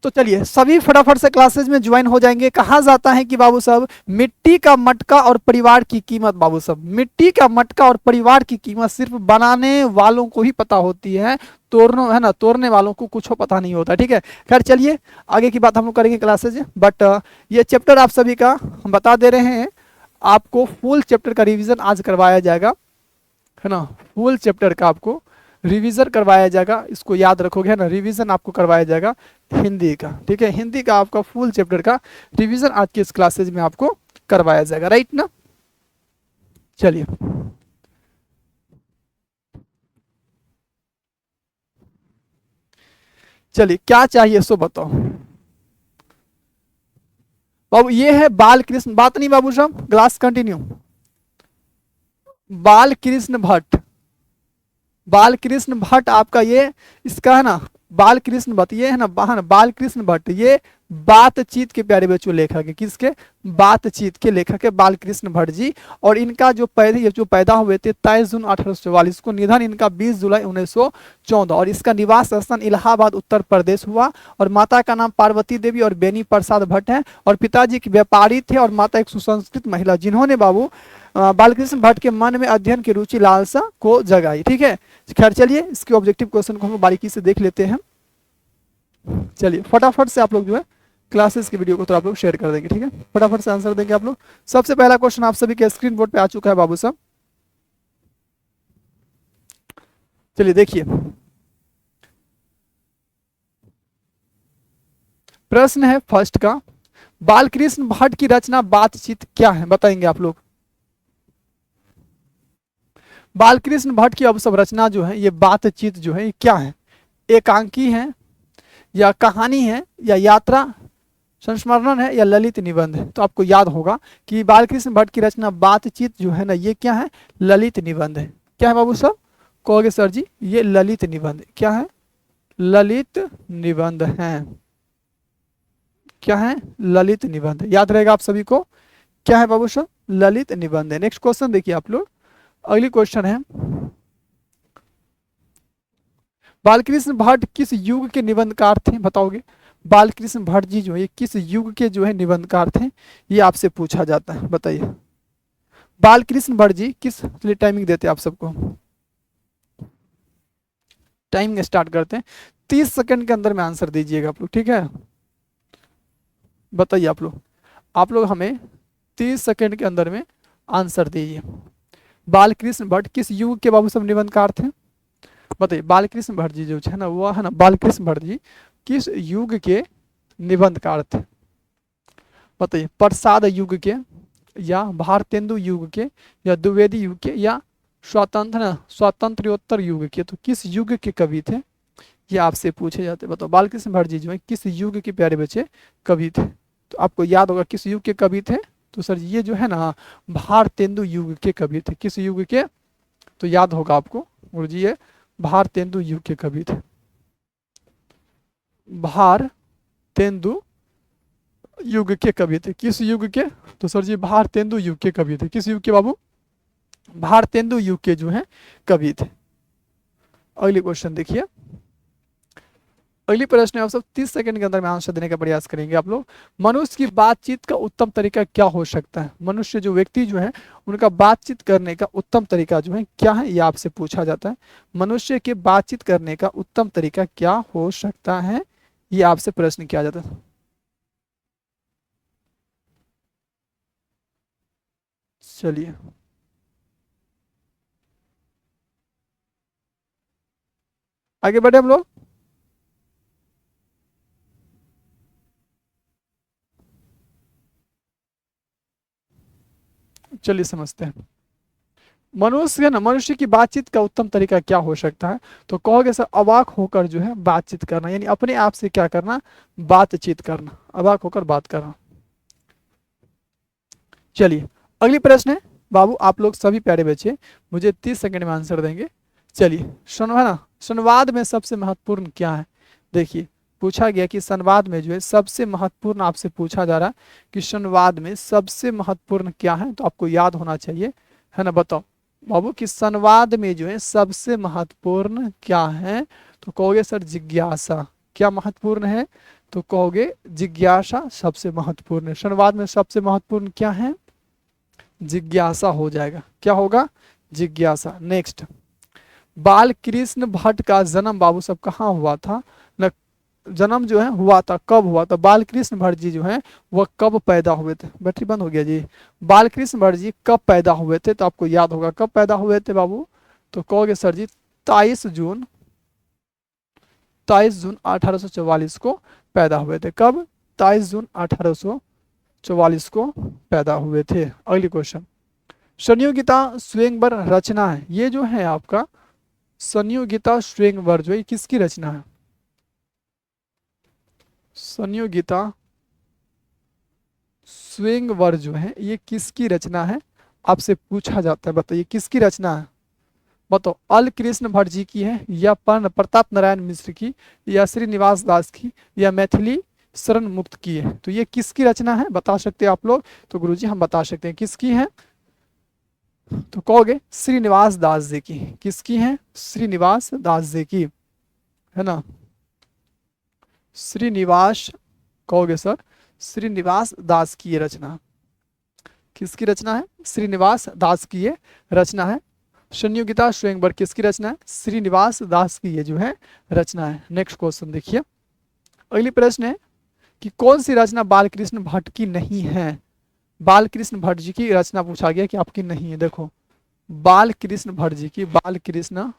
तो चलिए सभी फटाफट से क्लासेज में ज्वाइन हो जाएंगे। कहा जाता है कि बाबू साहब मिट्टी का मटका और परिवार की कीमत, बाबू साहब मिट्टी का मटका और परिवार की कीमत सिर्फ बनाने वालों को ही पता होती है, तोड़ने है ना, तोड़ने वालों को कुछ पता नहीं होता। ठीक है, खैर चलिए आगे की बात हम लोग करेंगे क्लासेज। बट ये चैप्टर आप सभी का हम बता दे रहे हैं, आपको फुल चैप्टर का रिविजन आज करवाया जाएगा, है ना, फुल चैप्टर का आपको रिवीजन करवाया जाएगा। इसको याद रखोगे, है ना, रिवीजन आपको करवाया जाएगा हिंदी का। ठीक है, हिंदी का आपका फुल चैप्टर का रिवीजन आज के इस क्लासेज में आपको करवाया जाएगा, राइट ना। चलिए चलिए क्या चाहिए सो बताओ बाबू। ये है बाल कृष्ण, बात नहीं बाबू साहब, क्लास कंटिन्यू। बाल कृष्ण भट्ट, बाल कृष्ण भट्ट आपका ये इसका है ना, बाल कृष्ण भट्ट ये है ना, बाल कृष्ण भट्ट ये बातचीत के प्यारे बच्चों लेखक है। किसके? बातचीत के लेखक है बाल कृष्ण भट्ट जी। और इनका जो पैदा हुए थे 23 जून 1844 को, निधन इनका 20 जुलाई 1914, और इसका निवास स्थान इलाहाबाद उत्तर प्रदेश हुआ। और माता का नाम पार्वती देवी और बेनी प्रसाद भट्ट है, और पिताजी एक व्यापारी थे और माता एक सुसंस्कृत महिला, जिन्होंने बाबू बालकृष्ण भट्ट के मन में अध्ययन की रुचि लालसा को जगाई। ठीक है, खैर चलिए इसके ऑब्जेक्टिव क्वेश्चन को हम बारीकी से देख लेते हैं। चलिए फटाफट से आप लोग जो है क्लासेस की वीडियो को तो आप लोग शेयर कर देंगे। ठीक है, फटाफट से आंसर देंगे आप लोग। सबसे पहला क्वेश्चन आप सभी के स्क्रीन बोर्ड पे आ चुका है बाबू साहब। चलिए देखिए, प्रश्न है फर्स्ट का, बालकृष्ण भट्ट की रचना बातचीत क्या है, बताएंगे आप लोग। बालकृष्ण भट्ट की अब सब रचना जो है ये बातचीत जो है ये क्या है, एकांकी है या कहानी है या यात्रा संस्मरण है या ललित निबंध है। तो आपको याद होगा कि बालकृष्ण भट्ट की रचना बातचीत जो है ना ये क्या है, ललित निबंध है। क्या है बाबू साहब, कहोगे सर जी ये ललित निबंध, क्या है, ललित निबंध है। क्या है, ललित निबंध, याद रहेगा आप सभी को, क्या है बाबू साहब, ललित निबंध है। नेक्स्ट क्वेश्चन देखिए आप लोग, अगली क्वेश्चन है, बालकृष्ण भट्ट किस युग के निबंधकार थे, बताओगे। बालकृष्ण भट्ट जी जो है किस युग के जो है निबंधकार थे, ये आपसे पूछा जाता है, बताइए। बालकृष्ण भट्ट जी किस, चलिए टाइमिंग देते हैं आप सबको, टाइमिंग स्टार्ट करते हैं। 30 सेकंड के अंदर में आंसर दीजिएगा आप लोग, ठीक है। बताइए आप लोग हमें 30 सेकंड के अंदर में आंसर दीजिए। बालकृष्ण भट्ट किस युग के बाबू सब निबंधकार थे, बताइए। बालकृष्ण भट्ट जी जो है ना वो है ना, बालकृष्ण भट्ट जी किस युग के निबंधकार थे, बताइए। प्रसाद युग के या भारतेंदु युग के या द्विवेदी युग के या स्वातंत्र्योत्तर युग के, तो किस युग के कवि थे, ये आपसे पूछे जाते। बताओ बालकृष्ण भट्ट जी जो है किस युग के प्यारे बच्चे कवि थे। तो आपको याद होगा किस युग के कवि थे, तो सर ये जो है ना भारतेंदु युग के कवि थे। किस युग के, तो याद होगा आपको गुरुजी ये भारतेंदु युग के कवि थे। भारतेंदु युग के कवि थे, किस युग के, तो सर जी भारतेंदु युग के कवि थे। किस युग के बाबू, भारतेंदु युग के जो है कवि थे। अगली क्वेश्चन देखिए, अगली प्रश्न है, आप सब 30 सेकंड के अंदर में आंसर देने का प्रयास करेंगे आप लोग। मनुष्य की बातचीत का उत्तम तरीका क्या हो सकता है, मनुष्य जो व्यक्ति जो है उनका बातचीत करने का उत्तम तरीका जो है क्या है, ये आपसे पूछा जाता है। मनुष्य के बातचीत करने का उत्तम तरीका क्या हो सकता है, ये आपसे प्रश्न किया जाता है। चलिए आगे बढ़े हम लोग। चलिए समझते हैं, मनुष्य है ना, मनुष्य की बातचीत का उत्तम तरीका क्या हो सकता है, तो कहोगे सर अवाक होकर जो है बातचीत करना, यानी अपने आप से क्या करना, बातचीत करना, अवाक होकर बात करना। चलिए अगली प्रश्न है बाबू, आप लोग सभी प्यारे बच्चे मुझे 30 सेकंड में आंसर देंगे। चलिए सुनो, है ना, संवाद में सबसे महत्वपूर्ण क्या है, देखिए पूछा गया कि संवाद में जो है सबसे महत्वपूर्ण, आपसे पूछा जा रहा है कि संवाद में सबसे महत्वपूर्ण क्या है, तो आपको याद होना चाहिए, है ना। बताओ बाबू कि संवाद में जो है सबसे महत्वपूर्ण क्या है, तो कहोगे सर जिज्ञासा। क्या महत्वपूर्ण है? तो कहोगे जिज्ञासा सबसे महत्वपूर्ण है। क्षणवाद में सबसे महत्वपूर्ण क्या है? जिज्ञासा हो जाएगा। क्या होगा? जिज्ञासा। नेक्स्ट, बाल कृष्ण भट्ट का जन्म बाबू साहब कहाँ हुआ था? न जन्म जो है हुआ था, कब हुआ था? बाल कृष्ण भट्ट जी जो है वह कब पैदा हुए थे? बैटरी बंद हो गया जी। बाल कृष्ण भट्ट जी कब पैदा हुए थे? तो आपको याद होगा कब पैदा हुए थे बाबू? तो कहोगे सर जी 23 जून 1844 को पैदा हुए थे। कब? 23 जून 1844 को पैदा हुए थे। अगली क्वेश्चन, संयोगिता स्वयंवर रचना है, ये जो है आपका संयोगिता स्वयंवर जो है किसकी रचना है? संयोगिता स्वयंवर जो है ये किसकी रचना है? आपसे पूछा जाता है, बताइए किसकी रचना है? बताओ, अल कृष्ण भट्ट जी की है, या पर्ण प्रताप नारायण मिश्र की, या श्रीनिवास दास की, या मैथिली शरण मुक्त की है? तो ये किसकी रचना है बता सकते हैं आप लोग? तो गुरुजी हम बता सकते हैं किसकी है। तो कहोगे श्रीनिवास दास जी की। किसकी है? श्रीनिवास दास जी की, है ना। श्रीनिवास, कहोगे सर श्रीनिवास दास की ये रचना। किसकी रचना है? श्रीनिवास दास की ये रचना है। संयोगिता स्वयंवर किसकी रचना है? श्रीनिवास दास की ये जो है रचना है। नेक्स्ट क्वेश्चन देखिए, अगली प्रश्न है कि कौन सी रचना बालकृष्ण भट्ट की नहीं है? बालकृष्ण भट्ट जी की रचना पूछा गया कि आपकी नहीं है। देखो, बालकृष्ण भट्ट जी की, बालकृष्ण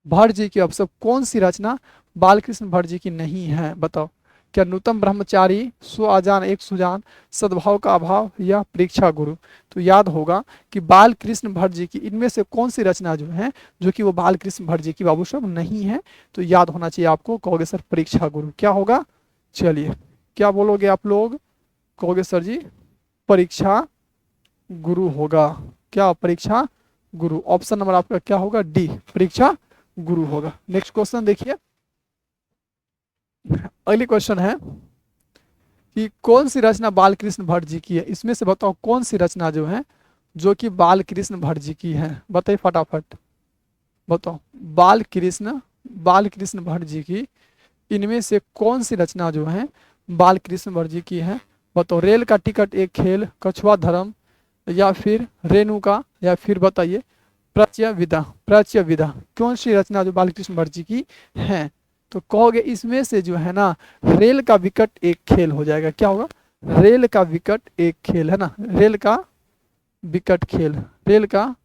भट्ट जी की अब सब कौन सी रचना बालकृष्ण भट्ट जी की नहीं है? बताओ, क्या नूतन ब्रह्मचारी, स्व अजान एक सुजान, सद्भाव का अभाव, या परीक्षा गुरु? तो याद होगा कि बालकृष्ण भट्ट जी की इनमें से कौन सी रचना जो है जो कि वो बालकृष्ण भट्ट जी की बाबू साहब नहीं है? तो याद होना चाहिए आपको। कहोगे सर परीक्षा गुरु। क्या होगा? चलिए, क्या बोलोगे आप लोग? कहोगे सर जी परीक्षा गुरु होगा। क्या? परीक्षा गुरु। ऑप्शन नंबर आपका क्या होगा? डी, परीक्षा गुरु होगा। नेक्स्ट क्वेश्चन देखिए, अगली क्वेश्चन है कि कौन सी रचना बालकृष्ण भट्ट जी की है? इसमें से बताओ कौन सी रचना जो है जो कि बालकृष्ण भट्ट जी की है? बताइए फटाफट बताओ। बालकृष्ण बालकृष्ण भट्ट जी की इनमें से कौन सी रचना जो है बालकृष्ण भट्ट जी की है? बताओ, रेल का टिकट एक खेल, कछुआ धर्म, या फिर रेणुका, या फिर बताइए प्राच्य विधा। प्राच्य विधा कौन सी रचना जो बालकृष्ण भट्ट जी की है? तो कहोगे इसमें से जो है ना रेल का विकट एक खेल हो जाएगा। क्या होगा? रेल का विकट एक खेल, है ना। रेल का विकट खेल, रेल का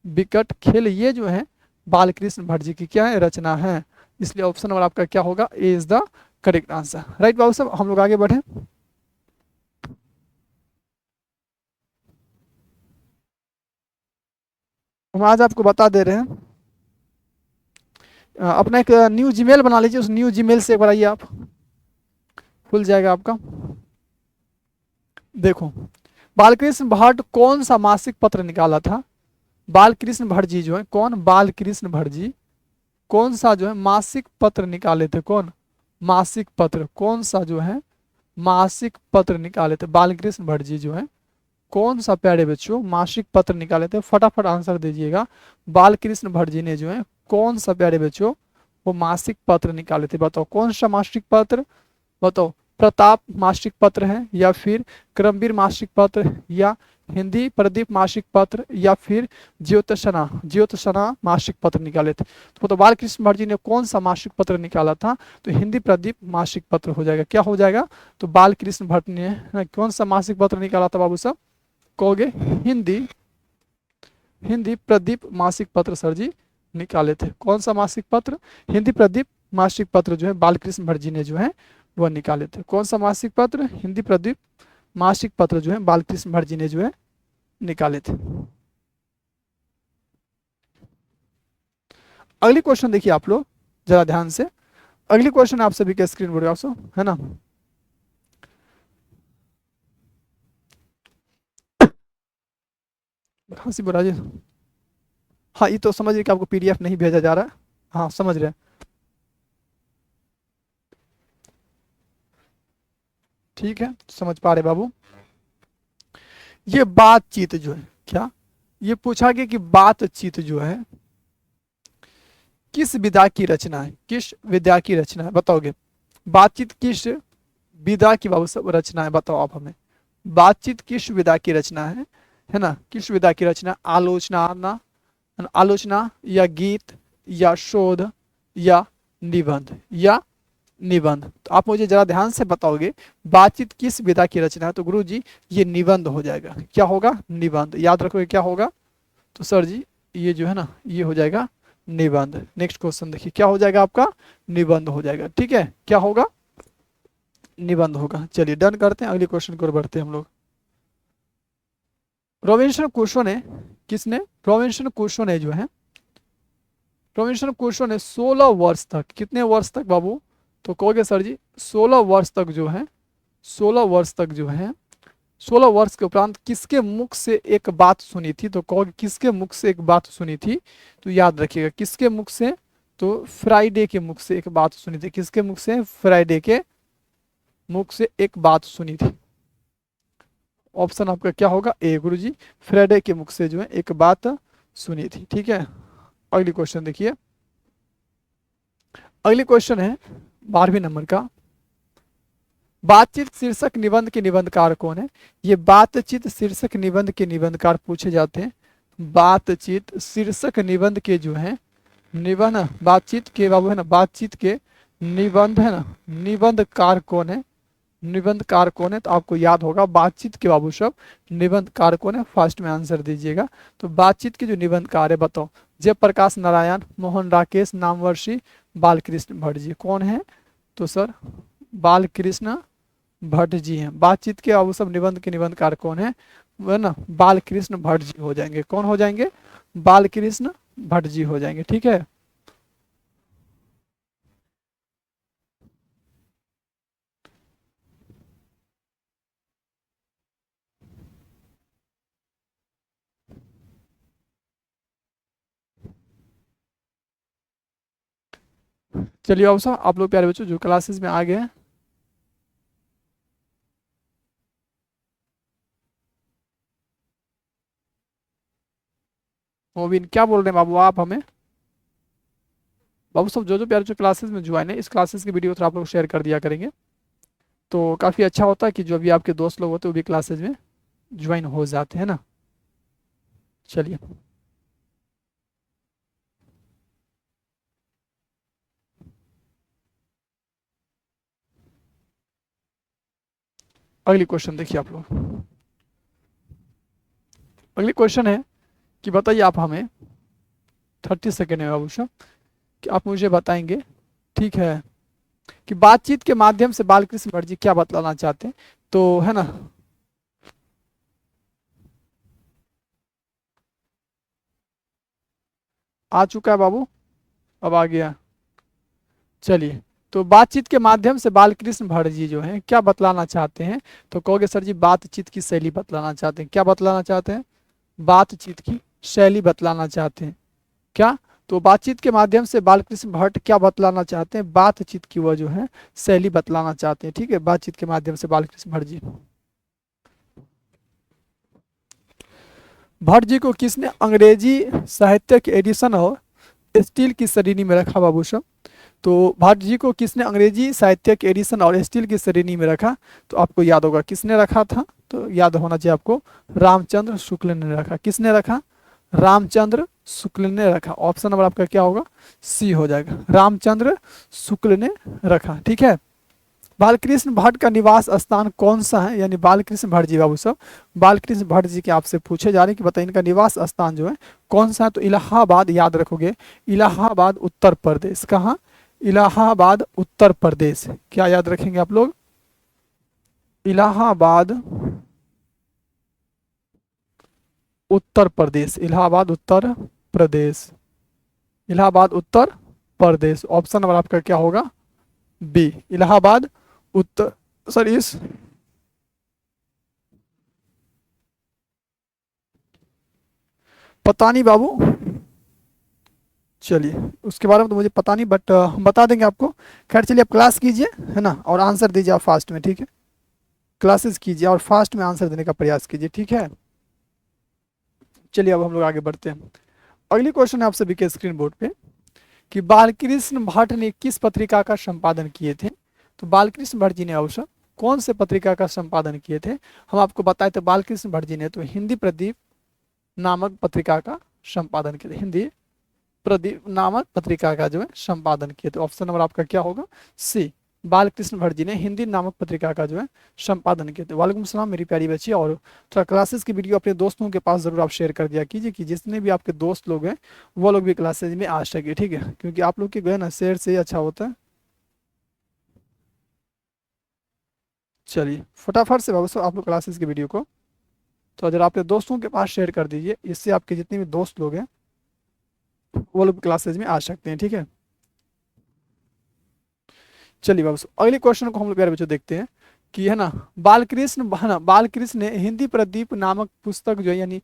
विकट खेल, ये जो है बालकृष्ण भट्ट जी की क्या है? रचना है। इसलिए ऑप्शन नंबर आपका क्या होगा? A is the correct answer. Right बाबू साहब, हम लोग आगे बढ़े। हम आज आपको बता दे रहे हैं, अपना एक न्यू जीमेल बना लीजिए, उस न्यू जीमेल से एक बार आइए आप, खुल जाएगा आपका। देखो, बालकृष्ण भट्ट कौन सा मासिक पत्र निकाला था? बालकृष्ण भट्ट जी जो है कौन? बालकृष्ण भट्ट जी कौन सा जो है मासिक पत्र निकाले थे? कौन? मासिक पत्र कौन सा जो है मासिक पत्र निकाले थे? बालकृष्ण भट्ट जी जो है कौन सा प्यारे बच्चों मासिक पत्र निकाले थे? फटाफट आंसर दीजिएगा। बालकृष्ण भट्ट जी ने जो है कौन सा प्यारे बच्चों वो मासिक पत्र निकाले थे? बताओ कौन सा मासिक पत्र? बताओ, प्रताप मासिक पत्र है, या फिर क्रमवीर मासिक पत्र, या हिंदी प्रदीप मासिक पत्र, या फिर ज्योत्सना मासिक पत्र निकाले थे? तो बताओ बालकृष्ण भट्ट जी ने कौन सा मासिक पत्र निकाला था? तो हिंदी प्रदीप मासिक पत्र हो जाएगा। क्या हो जाएगा? तो बालकृष्ण भट्ट ने कौन सा मासिक पत्र निकाला था बाबू साहब? कहोगे हिंदी हिंदी प्रदीप मासिक पत्र सर जी निकाले थे। कौन सा मासिक पत्र? हिंदी प्रदीप मासिक पत्र जो है बालकृष्ण भट्ट जी ने जो है वह निकाले थे। कौन सा मासिक पत्र? हिंदी प्रदीप मासिक पत्र जो है बालकृष्ण भट्ट जी ने जो है निकाले थे। अगली क्वेश्चन देखिए आप लोग जरा ध्यान से। अगली क्वेश्चन आप सभी के स्क्रीन बोर्ड आपसे, है ना। खांसी बुरा जी, हाँ ये तो समझ रहे कि आपको पीडीएफ नहीं भेजा जा रहा है। हाँ समझ रहे हैं, ठीक है समझ पा रहे बाबू। ये बातचीत जो है, क्या ये पूछा गया कि बातचीत जो है किस विधा की रचना है, किस विधा की रचना है बताओगे। बातचीत किस विधा की बाबू सब रचना है बताओ आप हमें। बातचीत किस विधा की रचना है ना, किस विधा की रचना, आलोचना ना, आलोचना या गीत या शोध या निबंध या निबंध। तो आप मुझे जरा ध्यान से बताओगे बातचीत किस विधा की रचना है, तो गुरु जी ये निबंध हो जाएगा। क्या होगा, निबंध। याद रखोगे क्या होगा, तो सर जी ये जो है ना ये हो जाएगा निबंध। नेक्स्ट क्वेश्चन देखिए क्या हो जाएगा आपका, निबंध हो जाएगा। ठीक है, क्या होगा, निबंध होगा। चलिए डन करते हैं, अगले क्वेश्चन की ओर बढ़ते हैं हम लोग। रॉबिन्सन क्रूसो ने, किसने, रॉबिन्सन क्रूसो ने जो है, रॉबिन्सन क्रूसो ने 16 वर्ष तक, कितने वर्ष तक बाबू, तो कहोगे सर जी 16 वर्ष तक जो है, 16 वर्ष तक जो है, 16 वर्ष के उपरांत किसके मुख से एक बात सुनी थी, तो कहोगे किसके मुख से एक बात सुनी थी, तो याद रखिएगा किसके मुख से, तो फ्राइडे के मुख से एक बात सुनी थी। किसके मुख से, फ्राइडे के मुख से एक बात सुनी थी। ऑप्शन आपका क्या होगा, ए गुरुजी, फ्राइडे के मुख से जो है एक बात सुनी थी। ठीक है, अगली क्वेश्चन देखिए। अगली क्वेश्चन है 12वें नंबर का, बातचीत शीर्षक निबंध के निबंधकार कौन है। ये बातचीत शीर्षक निबंध के निबंधकार पूछे जाते हैं। बातचीत शीर्षक निबंध के जो है निबंध, बातचीत के बाबू है ना, बातचीत के निबंध है ना, निबंधकार कौन है, निबंधकार कौन है, तो आपको याद होगा बातचीत के बाबू सब निबंधकार कौन है, फर्स्ट में आंसर दीजिएगा। तो बातचीत के जो निबंधकार है बताओ, जयप्रकाश नारायण, मोहन राकेश, नामवर्षी, बालकृष्ण भट्ट जी। कौन है, तो सर बालकृष्ण भट्ट जी हैं। बातचीत के बाबू सब निबंध के निबंधकार कौन है, वह ना बालकृष्ण भट्ट जी हो जाएंगे। कौन हो जाएंगे, बालकृष्ण भट्ट जी हो जाएंगे। ठीक है, चलिए अब सब आप लोग प्यारे बच्चों जो क्लासेस में आ गए हैं, मोबिन क्या बोल रहे हैं बाबू आप हमें। बाबू सब जो प्यारे जो क्लासेस में ज्वाइन है, इस क्लासेस की वीडियो तो आप लोग शेयर कर दिया करेंगे, तो काफ़ी अच्छा होता है कि जो भी आपके दोस्त लोग होते हैं वो भी क्लासेज में ज्वाइन हो जाते हैं ना। चलिए अगली क्वेश्चन देखिए आप लोग। अगली क्वेश्चन है कि बताइए आप हमें, 30 सेकेंड है बाबू साहब, कि आप मुझे बताएंगे, ठीक है, कि बातचीत के माध्यम से बालकृष्ण भट्ट जी क्या बतलाना चाहते हैं, तो है ना। आ चुका है बाबू, अब आ गया। चलिए, तो बातचीत के माध्यम से बालकृष्ण भट्ट जी जो हैं क्या बतलाना चाहते हैं, तो कहोगे सर जी बातचीत की शैली बतलाना चाहते हैं। क्या बतलाना चाहते हैं, बातचीत की शैली बतलाना चाहते हैं। क्या, तो बातचीत के माध्यम से बालकृष्ण भट्ट क्या बतलाना चाहते हैं, बातचीत की वह जो है शैली बतलाना चाहते हैं। ठीक है, बातचीत के माध्यम से बालकृष्ण भट्ट जी, भट्ट जी को किसने अंग्रेजी साहित्य के एडिशन और स्टील की श्रेणी में रखा बाबू साहब, तो भट्ट जी को किसने अंग्रेजी साहित्य के एडिशन और स्टील की श्रेणी में रखा, तो आपको याद होगा किसने रखा था, तो याद होना चाहिए आपको, रामचंद्र शुक्ल ने रखा। किसने रखा, रामचंद्र शुक्ल ने रखा। ऑप्शन नंबर आपका क्या होगा, सी हो जाएगा, रामचंद्र शुक्ल ने रखा। ठीक है, बालकृष्ण भट्ट का निवास स्थान कौन सा है, यानी बालकृष्ण भट्ट जी बाबू साहब, बालकृष्ण भट्ट जी के आपसे पूछे जा रहे हैं कि बताइए इनका निवास स्थान जो है कौन सा है, तो इलाहाबाद, याद रखोगे इलाहाबाद उत्तर प्रदेश। कहाँ, इलाहाबाद उत्तर प्रदेश। क्या याद रखेंगे आप लोग, इलाहाबाद उत्तर प्रदेश, इलाहाबाद उत्तर प्रदेश, इलाहाबाद उत्तर प्रदेश। ऑप्शन नंबर आपका क्या होगा, बी, इलाहाबाद उत्तर, सर इस पता नहीं बाबू, चलिए उसके बारे में तो मुझे पता नहीं, बट हम बता देंगे आपको। खैर चलिए आप क्लास कीजिए है ना, और आंसर दीजिए आप फास्ट में। ठीक है, क्लासेस कीजिए और फास्ट में आंसर देने का प्रयास कीजिए। ठीक है, चलिए अब हम लोग आगे बढ़ते हैं। अगली क्वेश्चन है आप सभी के स्क्रीन बोर्ड पे, कि बालकृष्ण भट्ट ने किस पत्रिका का संपादन किए थे। तो बालकृष्ण भट्ट जी ने अवश्य कौन से पत्रिका का संपादन किए थे, हम आपको बताए थे बालकृष्ण भट्ट जी ने तो हिंदी प्रदीप नामक पत्रिका का संपादन किया, हिंदी प्रदीप नामक पत्रिका का जो है संपादन किए थे। ऑप्शन नंबर आपका क्या होगा, सी, बालकृष्ण भट्ट जी ने हिंदी नामक पत्रिका का जो है संपादन किए थे। वालेकुम सलाम मेरी प्यारी बच्ची, और थोड़ा क्लासेस की वीडियो अपने दोस्तों के पास जरूर आप शेयर कर दिया कीजिए कि जितने भी आपके दोस्त लोग हैं वो लोग भी क्लासेज में आ सके, ठीक है, क्योंकि आप लोग के गए ना शेयर से ही अच्छा होता है। चलिए फटाफट से बाबू आप लोग क्लासेस की वीडियो को तो अगर आपके दोस्तों के पास शेयर कर दीजिए, इससे आपके जितने भी दोस्त लोग हैं वो लोग क्लासेज में आ सकते हैं, ठीक है। चलिए बाबू अगले क्वेश्चन को हम लोग प्यारे बच्चों देखते हैं कि है ना बालकृष्ण है ना बालकृष्ण ने हिंदी प्रदीप नामक पुस्तक जो है यानी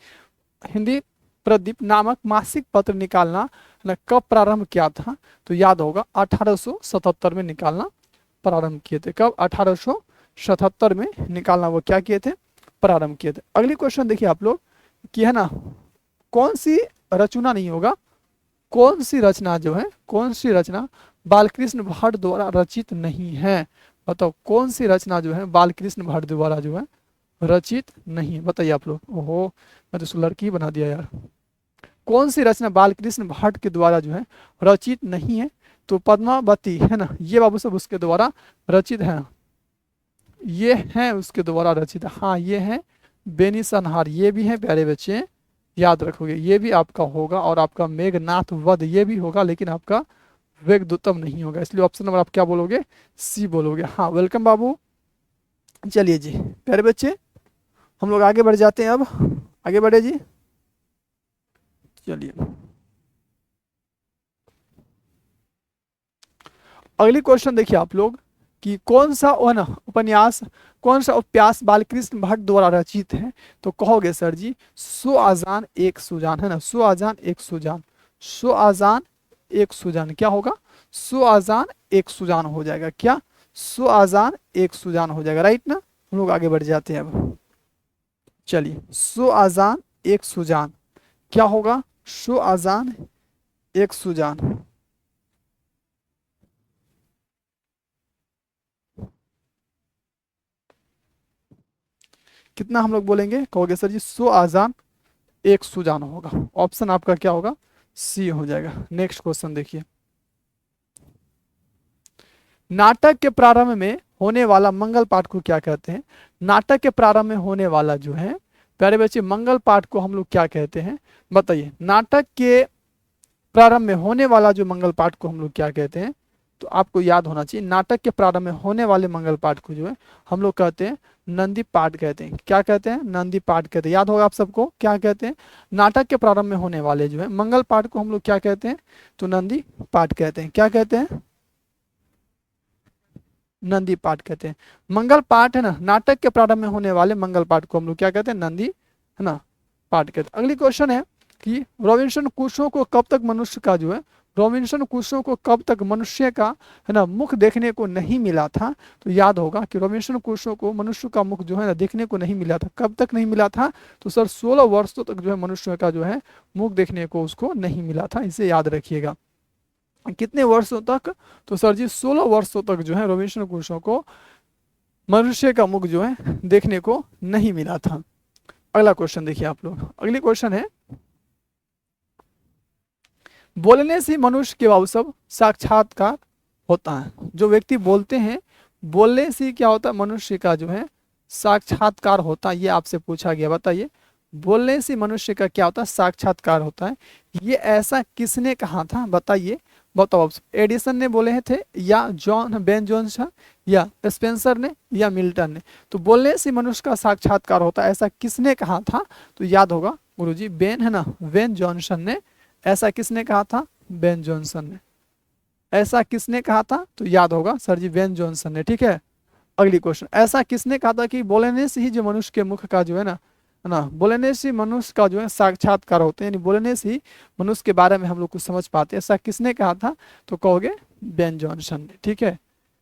हिंदी प्रदीप नामक मासिक पत्र निकालना है ना कब प्रारंभ किया था। तो याद होगा 1877 में निकालना प्रारंभ किए थे। कब, 1877 में निकालना वो क्या किए थे, प्रारंभ किए थे। अगली क्वेश्चन देखिए आप लोग कि है ना कौन सी रचना नहीं होगा, कौन सी रचना जो है, कौन सी रचना बालकृष्ण भट्ट द्वारा रचित नहीं है। बताओ कौन सी रचना जो है बालकृष्ण भट्ट द्वारा जो है रचित नहीं है, बताइए आप लोग। ओहो मैं तो उसको लड़की बना दिया यार। कौन सी रचना बालकृष्ण भट्ट के द्वारा जो है रचित नहीं है। तो पद्मावती है ना, ये बाबू सब उसके द्वारा रचित है, ये है उसके द्वारा रचित। हाँ ये है बेनिसंहार, ये भी है प्यारे बच्चे, याद रखोगे ये भी आपका होगा। और आपका मेघनाथ वध ये भी होगा, लेकिन आपका वेगदूतम नहीं होगा, इसलिए ऑप्शन नंबर आप क्या बोलोगे, सी बोलोगे। हाँ वेलकम बाबू। चलिए जी प्यारे बच्चे हम लोग आगे बढ़ जाते हैं, अब आगे बढ़े जी। चलिए अगली क्वेश्चन देखिए आप लोग कि कौन सा उपन्यास, कौन सा उपन्यास बालकृष्ण भट्ट द्वारा रचित है। तो कहोगे सर जी सो आजान एक सुजान, है ना, सो आजान एक सुजान, सो आजान एक सुजान क्या होगा, सो आजान एक सुजान हो जाएगा। क्या, सो आजान एक सुजान हो जाएगा, राइट ना। हम लोग आगे बढ़ जाते हैं अब। चलिए सो आजान एक सुजान क्या होगा, सो आजान एक सुजान। कितना हम लोग बोलेंगे, कहोगे सर जी सो आजान एक सुजान होगा। ऑप्शन आपका क्या होगा, सी हो जाएगा। नेक्स्ट क्वेश्चन देखिए, नाटक के प्रारंभ में होने वाला मंगल पाठ को क्या कहते हैं। नाटक के प्रारंभ में होने वाला जो है प्यारे बच्चे मंगल पाठ को हम लोग क्या कहते हैं, बताइए। नाटक के प्रारंभ में होने वाला जो मंगल पाठ को हम लोग क्या कहते हैं। तो आपको याद होना चाहिए नाटक के प्रारंभ में होने वाले मंगल पाठ को जो है हम लोग कहते हैं नंदी पाठ कहते हैं। क्या कहते हैं, नंदी पाठ कहते हैं। याद होगा आप सबको क्या कहते हैं, नाटक के प्रारंभ में होने वाले जो है मंगल पाठ को हम लोग क्या कहते हैं, तो नंदी पाठ कहते हैं। क्या कहते हैं, नंदी पाठ कहते हैं। मंगल पाठ है ना, नाटक के प्रारंभ में होने वाले मंगल पाठ को हम लोग क्या कहते हैं, नंदी है ना पाठ कहते हैं। अगली क्वेश्चन है कि रॉबिन्सन क्रूसो को कब तक मनुष्य का जो है, रॉबिन्सन क्रूसो को कब तक मनुष्य का है ना मुख देखने को नहीं मिला था। तो याद होगा कि रॉबिन्सन क्रूसो को मनुष्य का मुख जो है ना देखने को नहीं मिला था। कब तक नहीं मिला था, तो सर 16 वर्षों तक जो है मनुष्य का जो है मुख देखने को उसको नहीं मिला था, इसे याद रखिएगा। कितने वर्षों तक, तो सर जी 16 वर्षों तक जो है रॉबिन्सन क्रूसो को मनुष्य का मुख जो है देखने को नहीं मिला था। अगला क्वेश्चन देखिए आप लोग, अगली क्वेश्चन है बोलने से मनुष्य के बाबू सब साक्षात्कार होता है। जो व्यक्ति बोलते हैं बोलने से क्या होता है, मनुष्य का जो है साक्षात्कार होता है। ये आपसे पूछा गया, बताइए बोलने से मनुष्य का क्या होता है, साक्षात्कार होता है। ये ऐसा किसने कहा था, बताइए। बताओ, एडिसन ने बोले थे, या बेन जॉन्सन, या स्पेंसर ने, या मिल्टन ने। तो बोलने से मनुष्य का साक्षात्कार होता है ऐसा किसने कहा था। तो याद होगा गुरुजी बेन है ना, बेन जॉन्सन ने। ऐसा किसने कहा था, बेन जॉन्सन ने। ऐसा किसने कहा था, तो याद होगा सर जी बेन जॉन्सन ने, ठीक है। अगली क्वेश्चन, ऐसा किसने कहा था कि बोलने से ही जो मनुष्य के मुख का जो है ना बोलने से मनुष्य का जो है साक्षात्कार होते हैं, यानी बोलने से ही मनुष्य के बारे में हम लोग कुछ समझ पाते हैं। ऐसा किसने कहा था, तो कहोगे बेन जॉनसन ने, ठीक है।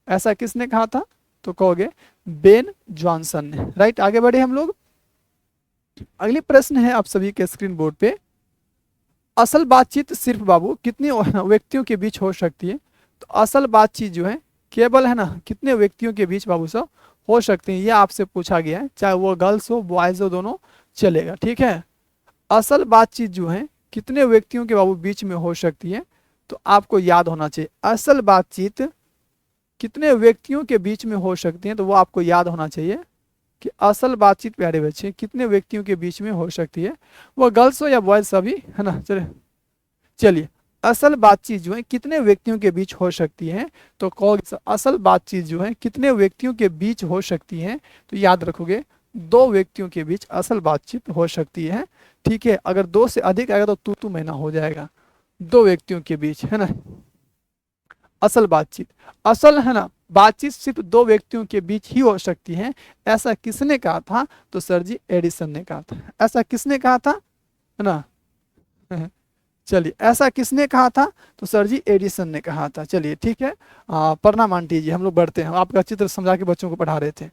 ऐसा किसने कहा था, तो कहोगे बेन जॉनसन ने, राइट। आगे बढ़े हम लोग। अगली प्रश्न है आप सभी के स्क्रीन बोर्ड पे, असल बातचीत सिर्फ बाबू कितने व्यक्तियों के बीच हो सकती है? तो असल बातचीत जो है केवल है ना कितने व्यक्तियों के बीच बाबू साहब हो सकती है, ये आपसे पूछा गया है, चाहे वो गर्ल्स हो बॉयज हो दोनों चलेगा, ठीक है। असल बातचीत जो है कितने व्यक्तियों के बाबू बीच में हो सकती है? तो आपको याद होना चाहिए असल बातचीत कितने व्यक्तियों के बीच में हो सकती है, तो वो आपको याद होना चाहिए कि असल बातचीत प्यारे बच्चे कितने व्यक्तियों के बीच में हो सकती है, वो गर्ल्स हो या बॉयज सभी, है ना। चलिए असल बातचीत जो है कितने व्यक्तियों के बीच हो सकती है? तो कहोगे असल बातचीत जो है कितने व्यक्तियों के बीच हो सकती है? तो याद रखोगे 2 व्यक्तियों के बीच असल बातचीत हो सकती है, ठीक है। अगर 2 से अधिक आएगा तो तू महीना हो जाएगा। 2 व्यक्तियों के बीच, है ना, असल बातचीत। असल है ना बातचीत सिर्फ 2 व्यक्तियों के बीच ही हो सकती है, ऐसा किसने कहा था? तो सर जी एडिसन ने कहा था। ऐसा किसने कहा था, है ना चलिए ऐसा किसने कहा था? तो सर जी एडिसन ने कहा था। चलिए ठीक है, प्रणाम आंटी जी, हम लोग बढ़ते हैं, आपका चित्र समझा के बच्चों को पढ़ा रहे थे।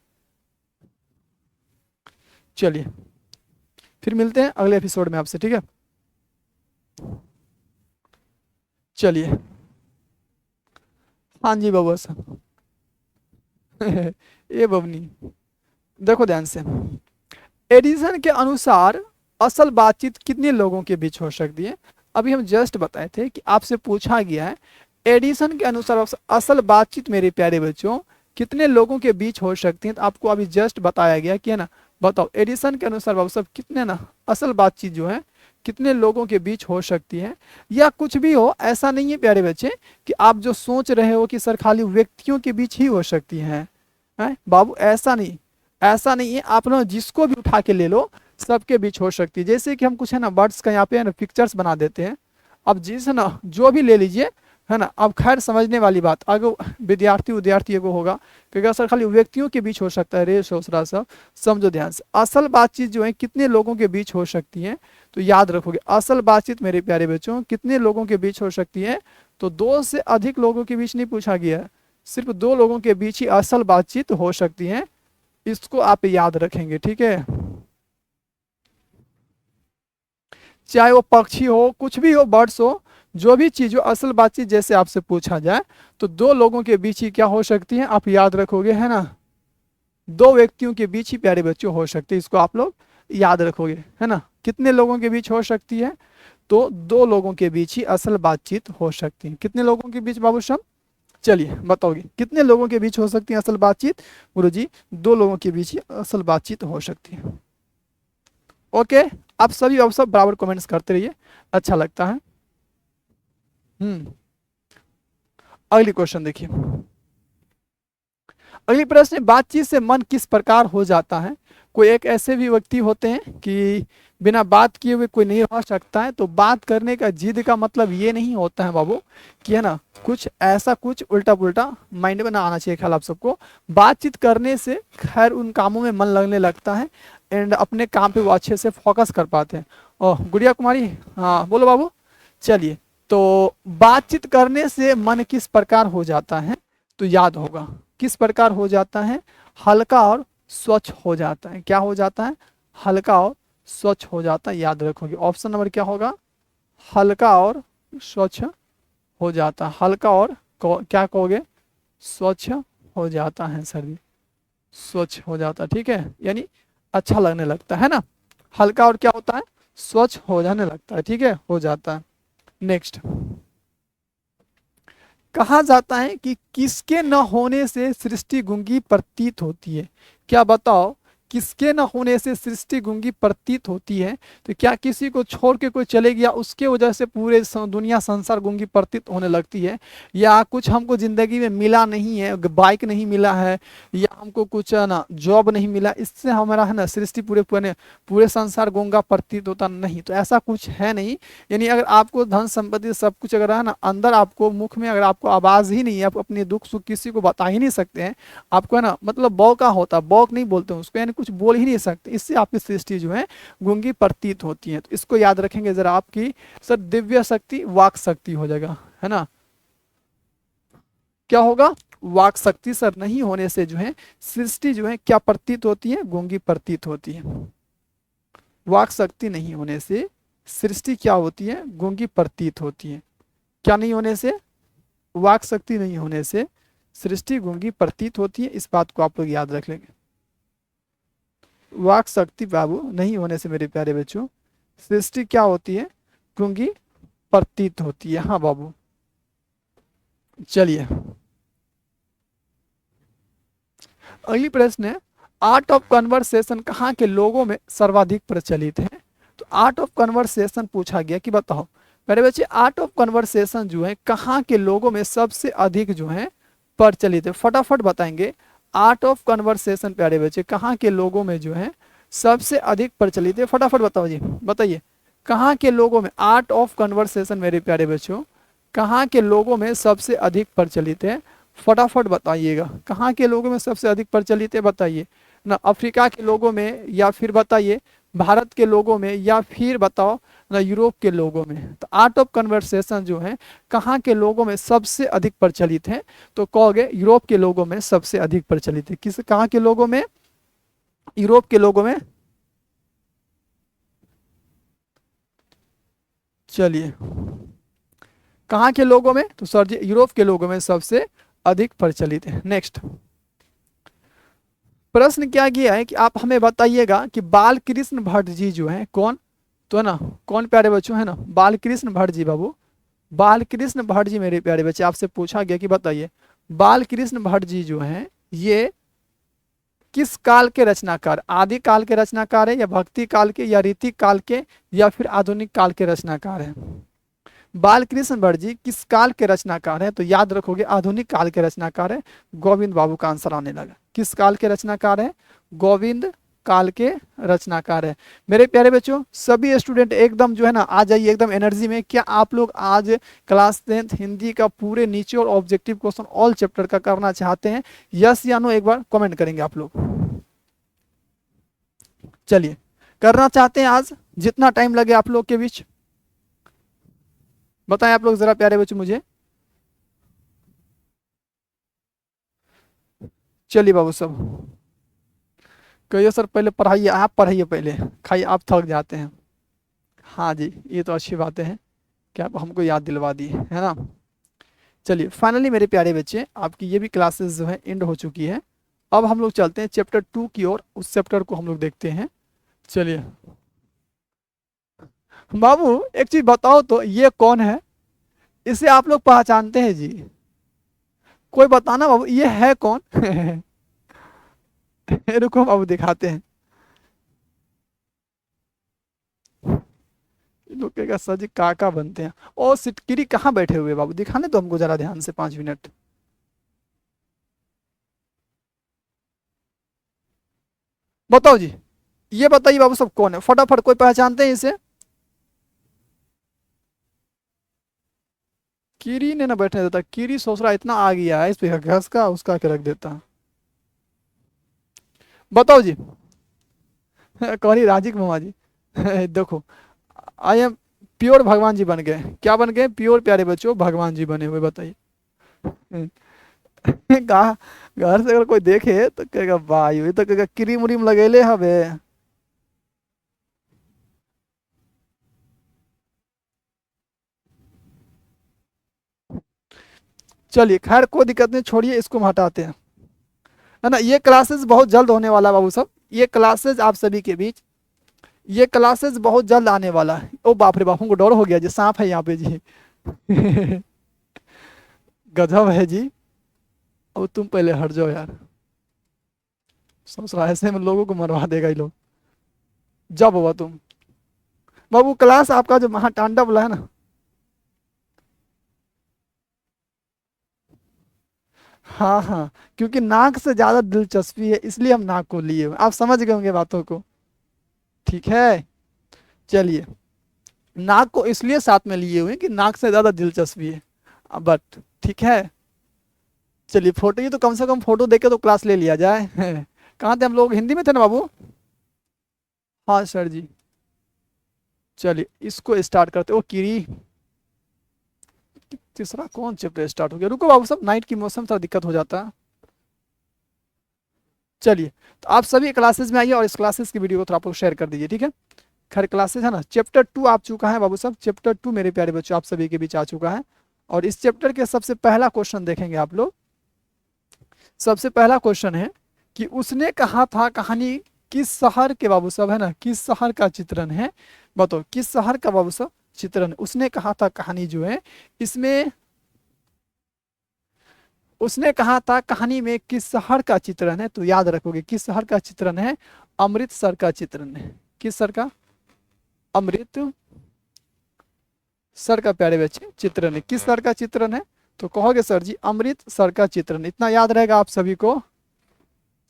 चलिए फिर मिलते हैं अगले एपिसोड में आपसे, ठीक है। चलिए हाँ जी बाबू साहब ये बबनी देखो ध्यान से, एडिसन के अनुसार असल बातचीत कितने लोगों के बीच हो सकती है? अभी हम जस्ट बताए थे कि आपसे पूछा गया है एडिसन के अनुसार असल बातचीत मेरे प्यारे बच्चों कितने लोगों के बीच हो सकती है, तो आपको अभी जस्ट बताया गया कि है ना, बताओ एडिसन के अनुसार बाबू साहब कितने ना असल बातचीत जो है कितने लोगों के बीच हो सकती है? या कुछ भी हो, ऐसा नहीं है प्यारे बच्चे कि आप जो सोच रहे हो कि सर खाली व्यक्तियों के बीच ही हो सकती है बाबू, ऐसा नहीं, ऐसा नहीं है। आप ना जिसको भी उठा के ले लो सबके बीच हो सकती है। जैसे कि हम कुछ है ना बर्ड्स का यहाँ पे है ना पिक्चर्स बना देते हैं, अब जिस है ना जो भी ले लीजिए, है ना। अब खैर समझने वाली बात, अगर विद्यार्थी को होगा क्योंकि सर खाली व्यक्तियों के बीच हो सकता है, रेस होसरा सब समझो ध्यान से। असल बातचीत जो है कितने लोगों के बीच हो सकती है? तो याद रखोगे असल बातचीत मेरे प्यारे बच्चों कितने लोगों के बीच हो सकती है? तो 2 से अधिक लोगों के बीच नहीं पूछा गया है, सिर्फ 2 लोगों के बीच ही असल बातचीत हो सकती है, इसको आप याद रखेंगे, ठीक है। चाहे वो पक्षी हो, कुछ भी हो, बर्ड्स हो, जो भी चीज हो, असल बातचीत जैसे आपसे पूछा जाए तो 2 लोगों के बीच ही क्या हो सकती है, आप याद रखोगे, है ना। 2 व्यक्तियों के बीच ही प्यारे बच्चों हो सकती है, इसको आप लोग याद रखोगे, है ना। कितने लोगों के बीच हो सकती है? तो 2 लोगों के बीच ही असल बातचीत हो सकती है। कितने लोगों के बीच बाबू साहब? चलिए बताओगे कितने लोगों के बीच हो सकती है असल बातचीत? गुरु जी 2 लोगों के बीच ही असल बातचीत हो सकती है। ओके, आप सभी अब सब बराबर कमेंट्स करते रहिए, अच्छा लगता है। अगली क्वेश्चन देखिए, अगली प्रश्न, बातचीत से मन किस प्रकार हो जाता है? कोई एक ऐसे भी व्यक्ति होते हैं कि बिना बात किए हुए कोई नहीं रह सकता है, तो बात करने का जिद का मतलब ये नहीं होता है बाबू कि है ना कुछ ऐसा कुछ उल्टा पुल्टा माइंड में ना आना चाहिए ख्याल आप सबको। बातचीत करने से खैर उन कामों में मन लगने लगता है एंड अपने काम पे वो अच्छे से फोकस कर पाते हैं। ओह गुड़िया कुमारी, हाँ बोलो बाबू। चलिए, तो बातचीत करने से मन किस प्रकार हो जाता है? तो याद होगा किस प्रकार हो जाता है? हल्का और स्वच्छ हो जाता है। क्या हो जाता है? हल्का और स्वच्छ हो जाता है, याद रखोगे। ऑप्शन नंबर क्या होगा? हल्का और स्वच्छ हो जाता है। हल्का और क्या कहोगे? स्वच्छ हो जाता है सर जी, स्वच्छ हो जाता है, ठीक है, यानी अच्छा लगने लगता है ना। हल्का और क्या होता है? स्वच्छ हो जाने लगता है, ठीक है, हो जाता है। नेक्स्ट, कहा जाता है कि किसके न होने से सृष्टि गूंगी प्रतीत होती है। क्या बताओ, किसके न होने से सृष्टि गूंगी प्रतीत होती है? तो क्या किसी को छोड़ के कोई चले गया उसके वजह से पूरे दुनिया संसार गूंगी प्रतीत होने लगती है? या कुछ हमको जिंदगी में मिला नहीं है, बाइक नहीं मिला है, या हमको कुछ ना जॉब नहीं मिला, इससे हमारा है ना सृष्टि पूरे पूरे पूरे संसार गूंगा प्रतीत होता नहीं? तो ऐसा कुछ है नहीं। यानी अगर आपको धन संपत्ति सब कुछ अगर है ना, अंदर आपको मुख में अगर आपको आवाज ही नहीं है, आप अपने दुख सुख किसी को बता ही नहीं सकते हैं, आपको है ना मतलब बौका होता, बौक नहीं बोलते हैं उसको, यानी कुछ बोल ही नहीं सकते, इससे आपकी सृष्टि जो है गूंगी प्रतीत होती है। तो इसको याद रखेंगे जरा, आपकी सर दिव्य शक्ति वाक शक्ति हो जाएगा, है ना। क्या होगा? वाक शक्ति सर नहीं होने से जो है सृष्टि जो है क्या प्रतीत होती है? गूंगी प्रतीत होती है। वाक शक्ति नहीं होने से सृष्टि क्या होती है, गूंगी प्रतीत होती है। क्या नहीं होने से, वाक शक्ति नहीं होने से सृष्टि गूंगी प्रतीत होती है। इस बात को आप लोग याद रख लेंगे। वाक शक्ति बाबू नहीं होने से मेरे प्यारे बच्चों सृष्टि क्या होती है, गूंगी प्रतीत होती है। हाँ बाबू। चलिए अगली प्रश्न है, आर्ट ऑफ कन्वर्सेशन कहाँ के लोगों में सर्वाधिक प्रचलित है। तो आर्ट ऑफ कन्वर्सेशन पूछा गया कि बताओ मेरे बच्चे आर्ट ऑफ कन्वर्सेशन जो है कहाँ के लोगों में सबसे अधिक जो है प्रचलित है। फटाफट बताएंगे आर्ट ऑफ कन्वर्सेशन प्यारे बच्चे कहाँ के लोगों में जो है सबसे अधिक प्रचलित है। फटाफट बताओ जी, बताइए कहाँ के लोगों में आर्ट ऑफ कन्वर्सेशन मेरे प्यारे बच्चों कहाँ के लोगों में सबसे अधिक प्रचलित है। फटाफट बताइएगा कहाँ के लोगों में सबसे अधिक प्रचलित है, बताइए ना। अफ्रीका के लोगों में, या फिर बताइए भारत के लोगों में, या फिर बताओ ना यूरोप के लोगों में। तो आर्ट ऑफ कन्वर्सेशन जो है कहाँ के लोगों में सबसे अधिक प्रचलित है। तो कहोगे यूरोप के लोगों में सबसे अधिक प्रचलित है। किस कहाँ के लोगों में, यूरोप के लोगों में। चलिए कहाँ के लोगों में, तो सर जी यूरोप के लोगों में सबसे अधिक प्रचलित है। नेक्स्ट प्रश्न क्या किया है कि आप हमें बताइएगा कि बाल कृष्ण भट्ट जी जो है कौन, तो है ना कौन प्यारे बच्चों, है ना बाल कृष्ण भट्ट जी बाबू। बाल कृष्ण भट्ट जी मेरे प्यारे बच्चे आपसे पूछा गया कि बताइए बाल कृष्ण भट्ट जी जो हैं ये किस काल के रचनाकार, आदि काल के रचनाकार है, या भक्ति काल के, या रीति काल के, या फिर आधुनिक काल के रचनाकार है। बाल कृष्ण भट्ट जी किस काल के रचनाकार हैं, तो याद रखोगे आधुनिक काल के रचनाकार है। गोविंद बाबू का आंसर आने लगा। किस काल के रचनाकार है, गोविंद काल के रचनाकार है। मेरे प्यारे बच्चों सभी स्टूडेंट एकदम जो है ना आ जाइए एकदम एनर्जी में। क्या आप लोग आज क्लास 10th हिंदी का पूरे नीचे और ऑब्जेक्टिव क्वेश्चन ऑल चैप्टर का करना चाहते हैं, यस या नो एक बार कमेंट करेंगे आप लोग। चलिए करना चाहते हैं आज, जितना टाइम लगे आप लोग के बीच बताएं आप लोग जरा प्यारे बच्चों मुझे। चलिए बाबू सब कहिए सर पहले पढ़ाइए, आप पढ़ाइए पहले, खाइए आप थक जाते हैं। हाँ जी ये तो अच्छी बातें हैं कि आप हमको याद दिलवा दिए, है ना। चलिए फाइनली मेरे प्यारे बच्चे आपकी ये भी क्लासेस जो है एंड हो चुकी है। अब हम लोग चलते हैं चैप्टर 2 की ओर, उस चैप्टर को हम लोग देखते हैं। चलिए बाबू एक चीज बताओ तो ये कौन है, इसे आप लोग पहचानते हैं जी, कोई बताना बाबू ये है कौन। रुको बाबू दिखाते हैं। लोग कहेगा सर जी काका बनते हैं। ओ सिटकिरी कहाँ बैठे हुए बाबू, दिखाने तो हमको जरा ध्यान से 5 मिनट। बताओ जी, ये बताइए बाबू सब कौन है, फटाफट कोई पहचानते हैं इसे। कीरी ने ना बैठने देता, कीरी सोच रहा इतना आ गया है इस पे घस का उसका के रख देता। बताओ जी। कौन ही राजिक मामा जी। देखो आई एम प्योर भगवान जी बन गए, क्या बन गए, प्योर प्यारे बच्चों भगवान जी बने हुए। बताइए कहा घर से अगर कोई देखे तो कहेगा भाई ये तो कहेगा क्रीम उरीम लगेले हवे। चलिए खैर कोई दिक्कत नहीं, छोड़िए इसको हम हटाते हैं, है ना। ये क्लासेस बहुत जल्द होने वाला है बाबू सब, ये क्लासेस आप सभी के बीच, ये क्लासेस बहुत जल्द आने वाला है। ओ बाप रे बाप हमको डर हो गया जी, सांप है यहाँ पे जी। गजब है जी। अब तुम पहले हट जाओ यार, सोच रहा है ऐसे में लोगों को मरवा देगा ये लोग। जब हुआ तुम बाबू क्लास आपका जो महातांडव है ना। हाँ हाँ क्योंकि नाक से ज्यादा दिलचस्पी है इसलिए हम नाक को लिए हुए। आप समझ गए होंगे बातों को, ठीक है। चलिए नाक को इसलिए साथ में लिए हुए हैं कि नाक से ज्यादा दिलचस्पी है, बट ठीक है। चलिए फोटो, ये तो कम से कम फोटो देख के तो क्लास ले लिया जाए। कहाँ थे हम लोग, हिंदी में थे ना बाबू। हाँ सर जी। चलिए इसको स्टार्ट करते। ओ किरी तीसरा कौन चैप्टर स्टार्ट हो गया, रुको बाबू सब नाइट की मौसम थोड़ा दिक्कत हो जाता है। चलिए तो आप सभी क्लासेस में आइए और इस क्लासेस की वीडियो को थोड़ा आप लोग शेयर कर दीजिए, ठीक है। खैर क्लासेस है ना, चैप्टर 2 आ चुका है बाबू साहब, चैप्टर 2 मेरे प्यारे बच्चों आप सभी के बीच आ चुका है। और इस चैप्टर के सबसे पहला क्वेश्चन देखेंगे आप लोग। सबसे पहला क्वेश्चन है कि उसने कहा था कहानी किस शहर के बाबू साहब, है ना, किस शहर का चित्रण है, बताओ किस शहर का बाबू साहब चित्रण है। उसने कहा था कहानी जो है इसमें, उसने कहा था कहानी में किस शहर का चित्रण है, तो याद रखोगे किस शहर का चित्रण है, अमृतसर का चित्रण है। किस शहर का, अमृतसर का प्यारे बच्चे चित्रण है। किस शहर का चित्रण है, तो कहोगे सर जी अमृतसर का चित्रण, इतना याद रहेगा आप सभी को।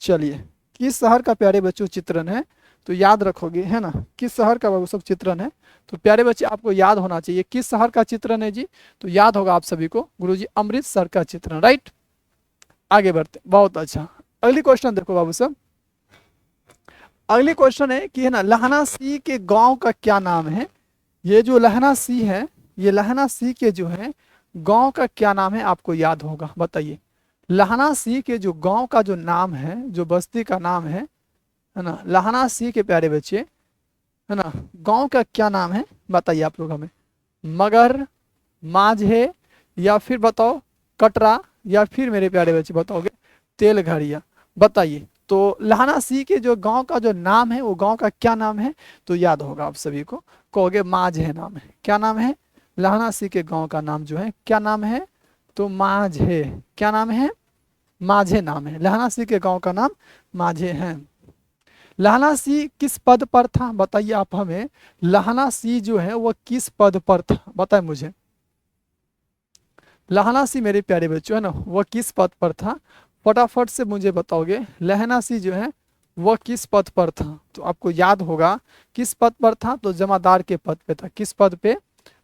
चलिए किस शहर का प्यारे बच्चों चित्रण है, तो याद रखोगे, है ना, किस शहर का वो सब चित्रण है, तो प्यारे बच्चे आपको याद होना चाहिए किस शहर का चित्रण है जी, तो याद होगा आप सभी को गुरुजी अमृतसर का चित्रण, राइट। आगे बढ़ते, बहुत अच्छा। अगली क्वेश्चन देखो बाबू साहब, अगली क्वेश्चन है कि है ना लहना सी के गांव का क्या नाम है। ये जो लहना सी है, ये लहना सी के जो है गांव का क्या नाम है, आपको याद होगा, बताइए। लहना सी के जो गांव का जो नाम है, जो बस्ती का नाम है ना, लहना सी के प्यारे बच्चे, है ना, गांव का क्या नाम है, बताइए आप लोग हमें। मगर, माझे, या फिर बताओ कटरा, या फिर मेरे प्यारे बच्चे बताओगे तेलघरिया, बताइए। तो लहना सी के जो गांव का जो नाम है, वो गांव का क्या नाम है, तो याद होगा आप सभी को, कहोगे माझे नाम है। क्या नाम है, लहना सी के गांव का नाम जो है क्या नाम है, तो माझे। क्या नाम है, माझे नाम है। लहना सी के गांव का नाम माझे है। लहना सी किस पद पर था, बताइए आप हमें। लहना सी जो है वो किस पद पर था, बताए मुझे। लहना सी मेरे प्यारे बच्चों है ना, वह किस पद पर था, फटाफट से मुझे बताओगे। लहना सी जो है वह किस पद पर था, तो आपको याद होगा किस पद पर था, तो जमादार के पद पे था। किस पद पे,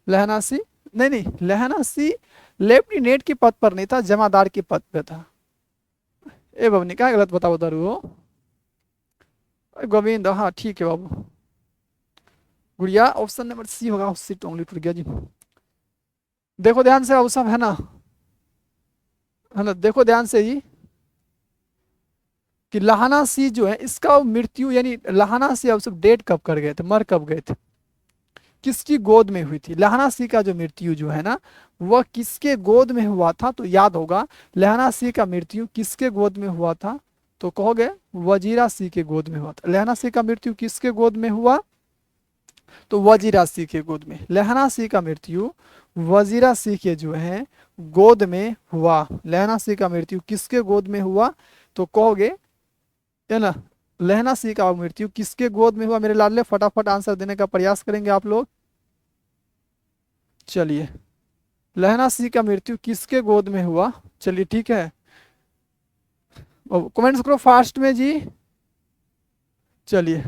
लहना सी, नहीं नहीं, लहना सी लेफ्टिनेंट के पद पर नहीं था, जमादार के पद पे था। ए बबनी क्या गलत बता रहे हो गोविंद, हाँ ठीक है बाबू। गुड़िया ऑप्शन नंबर सी होगा, उससे टोंगली टूट गया जी। देखो ध्यान से बाबू साहब, है ना, है ना, देखो ध्यान से जी कि लहाना सी जो है इसका मृत्यु, यानी लहाना सी अब सब डेट कब कर गए थे, मर कब गए थे, किसकी गोद में हुई थी। लहना सी का जो मृत्यु जो है ना, वह किसके गोद में हुआ था, तो याद होगा लहना सी का मृत्यु किसके गोद में हुआ था, तो कहोगे वजीरा सी के गोद में हुआ था। लहना सी का मृत्यु किसके गोद में हुआ, तो वजीरा सी के गोद में। लहना सी का मृत्यु वजीरा सी के जो है गोद में हुआ। लहना सी का मृत्यु किसके गोद में हुआ, तो कहोगे, है ना, लहना सी का मृत्यु किसके गोद में हुआ। मेरे लाडले फटाफट आंसर देने का प्रयास करेंगे आप लोग। चलिए लहना सी का मृत्यु किसके गोद में हुआ, चलिए ठीक है, कमेंट्स करो फास्ट में जी। चलिए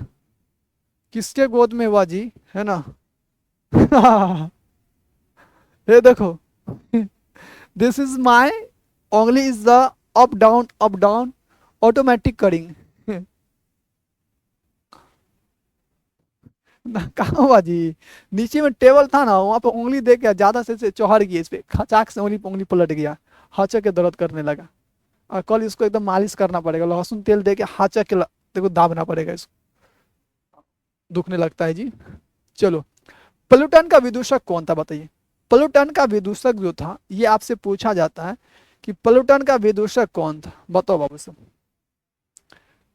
किसके गोद में हुआ जी, है ना ये देखो this is my only is the up down automatic करिंग कहा हुआ जी, नीचे में टेबल था ना, वहां पे उंगली दे के ज्यादा से चौहर गई, इस पे खचाक से उंगली पलट गया, हाचक के दर्द करने लगा। और कल इसको एकदम मालिश करना पड़ेगा, लहसुन तेल दे के हाचक के देखो दाबना पड़ेगा, इसको दुखने लगता है जी। चलो प्लूटन का विदूषक कौन था, बताइए। प्लूटन का विदूषक जो था, ये आपसे पूछा जाता है कि प्लूटन का विदूषक कौन था, बताओ बाबू साहब।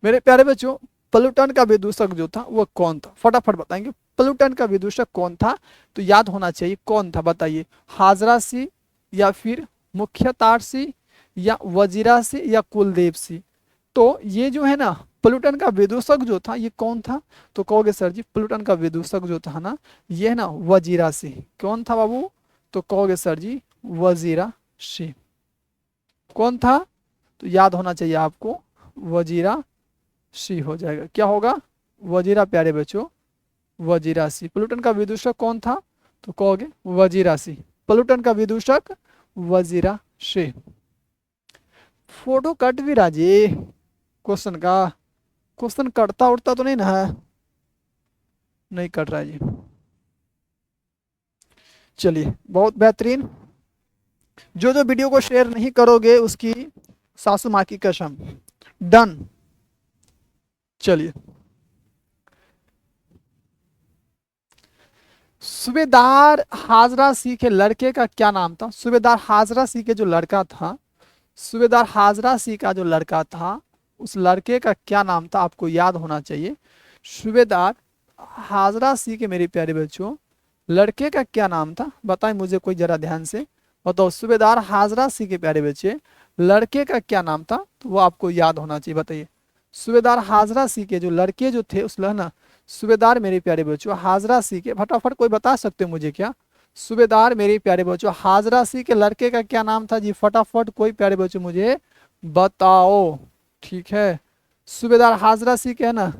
मेरे प्यारे बच्चों प्लूटन का विदूषक जो था वो कौन था, फटाफट बताएंगे। प्लूटन का विदूषक कौन था, तो याद होना चाहिए कौन था, बताइए। हाजरा सी, या फिर मुख्यतार सी, या वजीरा सी, या कुलदेव सी। तो ये जो है ना प्लूटन का विदूषक जो था ये कौन था, तो कहोगे सर जी प्लूटन का विदूषक जो था ना, ये है ना वजीरा सी। कौन था बाबू, तो कहोगे सर जी वजीरा सी। कौन था, तो याद होना चाहिए आपको, वजीरा सी हो जाएगा। क्या होगा, वजीरा प्यारे बच्चों, वजीरा सी। प्लूटन का विदूषक कौन था, तो कहोगे वजीरा सी। प्लूटन का विदूषक वजीरा सी। फोटो कट भी रहा जी क्वेश्चन का, क्वेश्चन कटता उठता तो नहीं ना है, नहीं कट रहा है जी। चलिए बहुत बेहतरीन। जो जो वीडियो को शेयर नहीं करोगे उसकी सासू माँ की कसम, डन। चलिए सूबेदार हाजरा सिंह के लड़के का क्या नाम था? सूबेदार हाजरा सिंह के जो लड़का था, सूबेदार हाजरा सिंह का जो लड़का था, उस लड़के का क्या नाम था? आपको याद होना चाहिए। सूबेदार हाजरा सिंह के मेरे प्यारे बच्चों लड़के का क्या नाम था? बताएं मुझे कोई जरा ध्यान से बताओ। सूबेदार हाजरा सिंह के प्यारे बच्चे लड़के का क्या नाम था? तो वो आपको याद होना चाहिए, बताइए। सूबेदार हाजरा सिंह के जो लड़के जो थे, उस ना सूबेदार मेरे प्यारे बच्चों हाजरा सिंह के, फटाफट कोई बता सकते हो मुझे क्या? सूबेदार मेरे प्यारे बच्चों हाजरा सिंह के लड़के का क्या नाम था जी? फटाफट कोई प्यारे बच्चों मुझे बताओ। ठीक है, सूबेदार हाजरा सिंह के है ना।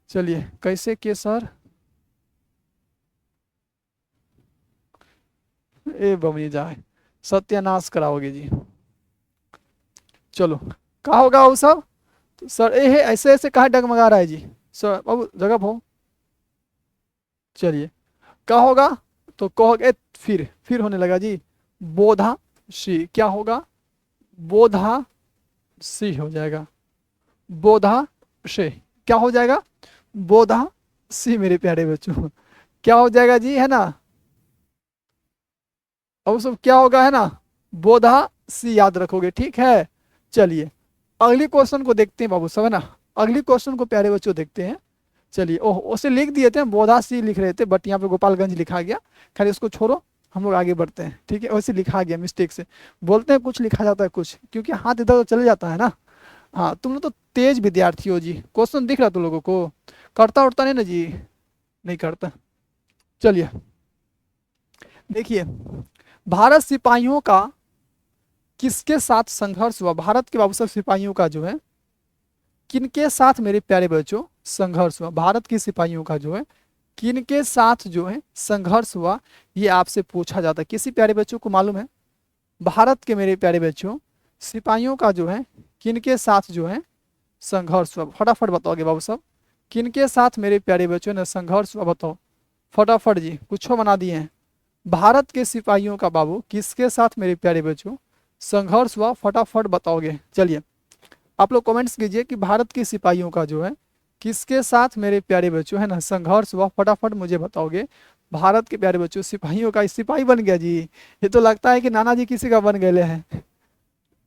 चलिए, कैसे के सर? ए बमनी जाए, सत्यानाश कराओगे जी। चलो, क्या होगा वो सब? तो सर ए है ऐसे ऐसे कहा डगमगा रहा है जी? सर बाबू जगह हो। चलिए, क्या होगा? तो कहोगे फिर होने लगा जी। बोधा सी क्या होगा? बोधा सी हो जाएगा। बोधा से क्या हो जाएगा? बोधा सी मेरे प्यारे बच्चों क्या हो जाएगा जी, है ना? अब सब क्या होगा, है ना? बोधा सी याद रखोगे, ठीक है। चलिए, अगली क्वेश्चन को देखते हैं बाबू सब, है ना? अगली क्वेश्चन को प्यारे बच्चों देखते हैं। चलिए, ओह उसे लिख दिए थे, बोधा सी लिख रहे थे, बट यहाँ पे गोपालगंज लिखा गया। खैर इसको छोड़ो, हम लोग आगे बढ़ते हैं। ठीक है, वैसे लिखा गया मिस्टेक से। बोलते हैं कुछ, लिखा जाता है कुछ, क्योंकि हाथ इधर उधर चले जाता है ना। हाँ, तुम लोग तो तेज विद्यार्थी हो जी। क्वेश्चन दिख रहा तुम लोगों को? करता उड़ता नहीं ना जी? नहीं करता। चलिए, देखिए, भारत सिपाहियों का किसके साथ संघर्ष हुआ? भारत के बाबू साहब सिपाहियों का जो है किनके साथ मेरे प्यारे बच्चों संघर्ष हुआ? भारत के सिपाहियों का जो है किनके साथ जो है संघर्ष हुआ? ये आपसे पूछा जाता है। किसी प्यारे बच्चों को मालूम है? भारत के मेरे प्यारे बच्चों सिपाहियों का जो है किनके साथ जो है संघर्ष हुआ? फटाफट बताओगे बाबू साहब, किनके साथ मेरे प्यारे बच्चों ने संघर्ष हुआ? बताओ फटाफट जी, कुछ बना दिए हैं। भारत के सिपाहियों का बाबू किसके साथ मेरे प्यारे बच्चों संघर्ष हुआ? फटाफट बताओगे। चलिए, आप लोग कमेंट्स कीजिए कि भारत के सिपाहियों का जो है किसके साथ मेरे प्यारे बच्चों है ना संघर्ष हुआ? फटाफट मुझे बताओगे। भारत के प्यारे बच्चों सिपाहियों का, सिपाही बन गया जी। ये तो लगता है कि नाना जी किसी का बन गए हैं।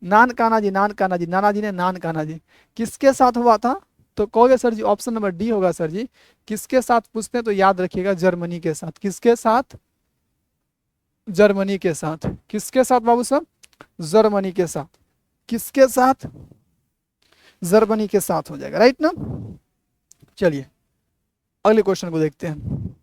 नान काना जी, नान काना जी, नाना जी ने नान काना जी। किसके साथ हुआ था? तो कहोगे सर जी ऑप्शन नंबर डी होगा सर जी। किसके साथ पूछते हैं तो याद रखिएगा, जर्मनी के साथ। किसके साथ? जर्मनी के साथ। किसके साथ बाबू साहब? जर्मनी के साथ। किसके साथ? जर्मनी के साथ हो जाएगा, राइट ना? चलिए, अगले क्वेश्चन को देखते हैं।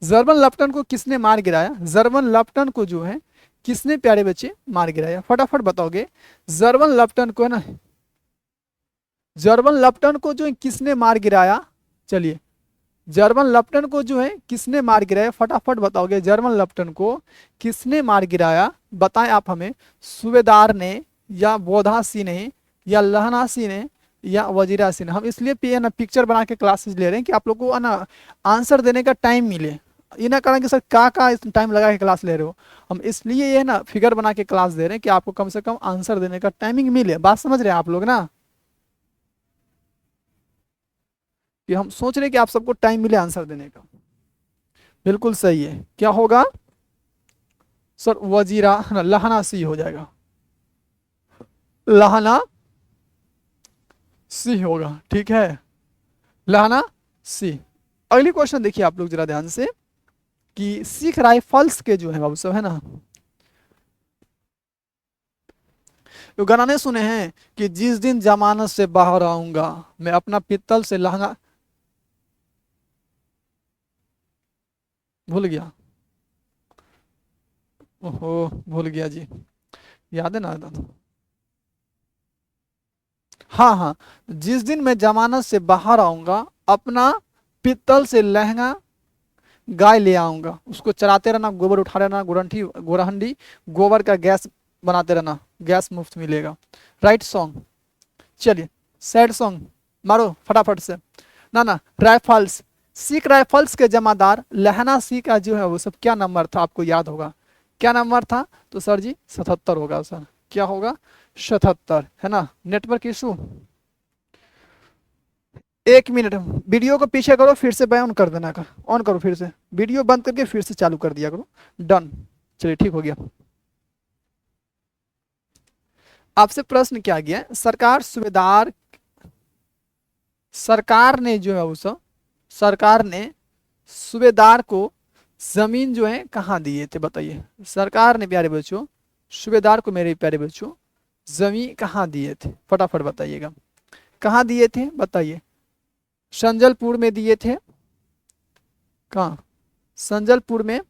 जर्मन लेफ्टिनेंट को किसने मार गिराया? जर्मन लेफ्टिनेंट को जो है किसने प्यारे बच्चे मार गिराया? फटाफट बताओगे। जर्मन लेफ्टिनेंट को है ना, जर्मन लेफ्टिनेंट को जो है किसने मार गिराया? चलिए, जर्मन लेफ्टिनेंट को जो है किसने मार गिराया? फटाफट बताओगे। जर्मन लेफ्टिनेंट को किसने मार गिराया? बताएं आप हमें। सूबेदार ने, या बोधा सिंह ने, या लहना सिंह ने, या वजीरा सिंह ने? हम इसलिए ना पिक्चर बना के क्लासेस ले रहे हैं कि आप लोग को ना आंसर देने का टाइम मिले। ये ना करें कि सर का टाइम लगा के क्लास ले रहे हो। हम इसलिए ये ना फिगर बना के क्लास दे रहे हैं कि आपको कम से कम आंसर देने का टाइमिंग मिले। बात समझ रहे हैं आप लोग ना? कि हम सोच रहे हैं कि आप सबको टाइम मिले आंसर देने का। बिल्कुल सही है। क्या होगा सर? वजीरा लहना सी हो जाएगा। लहना सी होगा, ठीक है। लहना सी। अगली क्वेश्चन देखिए आप लोग जरा ध्यान से, कि सिख राइफल्स के जो है बाबू सब, है ना, तो गाने सुने हैं कि जिस दिन जमानत से बाहर आऊंगा मैं अपना पित्तल से लहंगा। भूल गया? ओहो, भूल गया जी। याद है ना? हाँ हाँ, जिस दिन मैं जमानत से बाहर आऊंगा अपना पित्तल से लहंगा गाय ले आऊंगा, उसको चराते रहना, गोबर उठा रहना, गोरंठी गोरहंडी गोबर का गैस बनाते रहना, गैस मुफ्त मिलेगा। Right song. चलिए, सैड सॉन्ग मारो फटाफट से। ना ना, राइफल्स, सिख राइफल्स के जमादार लहना सिंह का जो है वो सब क्या नंबर था? आपको याद होगा क्या नंबर था? तो सर जी 77 होगा सर। क्या होगा? 77, है ना? Network issue. एक मिनट, वीडियो को पीछे करो, फिर से ऑन कर देना का, ऑन करो फिर से, वीडियो बंद करके फिर से चालू कर दिया करो। डन, चलिए ठीक हो गया। आपसे प्रश्न क्या गया, सरकार ने जो है उस सरकार ने सूबेदार को जमीन जो है कहाँ दिए थे, बताइए। सरकार ने प्यारे बच्चों सूबेदार को, मेरे प्यारे बच्चों, जमीन कहाँ दिए थे, फटाफट बताइएगा। कहाँ दिए थे बताइए। संजलपुर में दिए थे, कहाँ, संजलपुर में,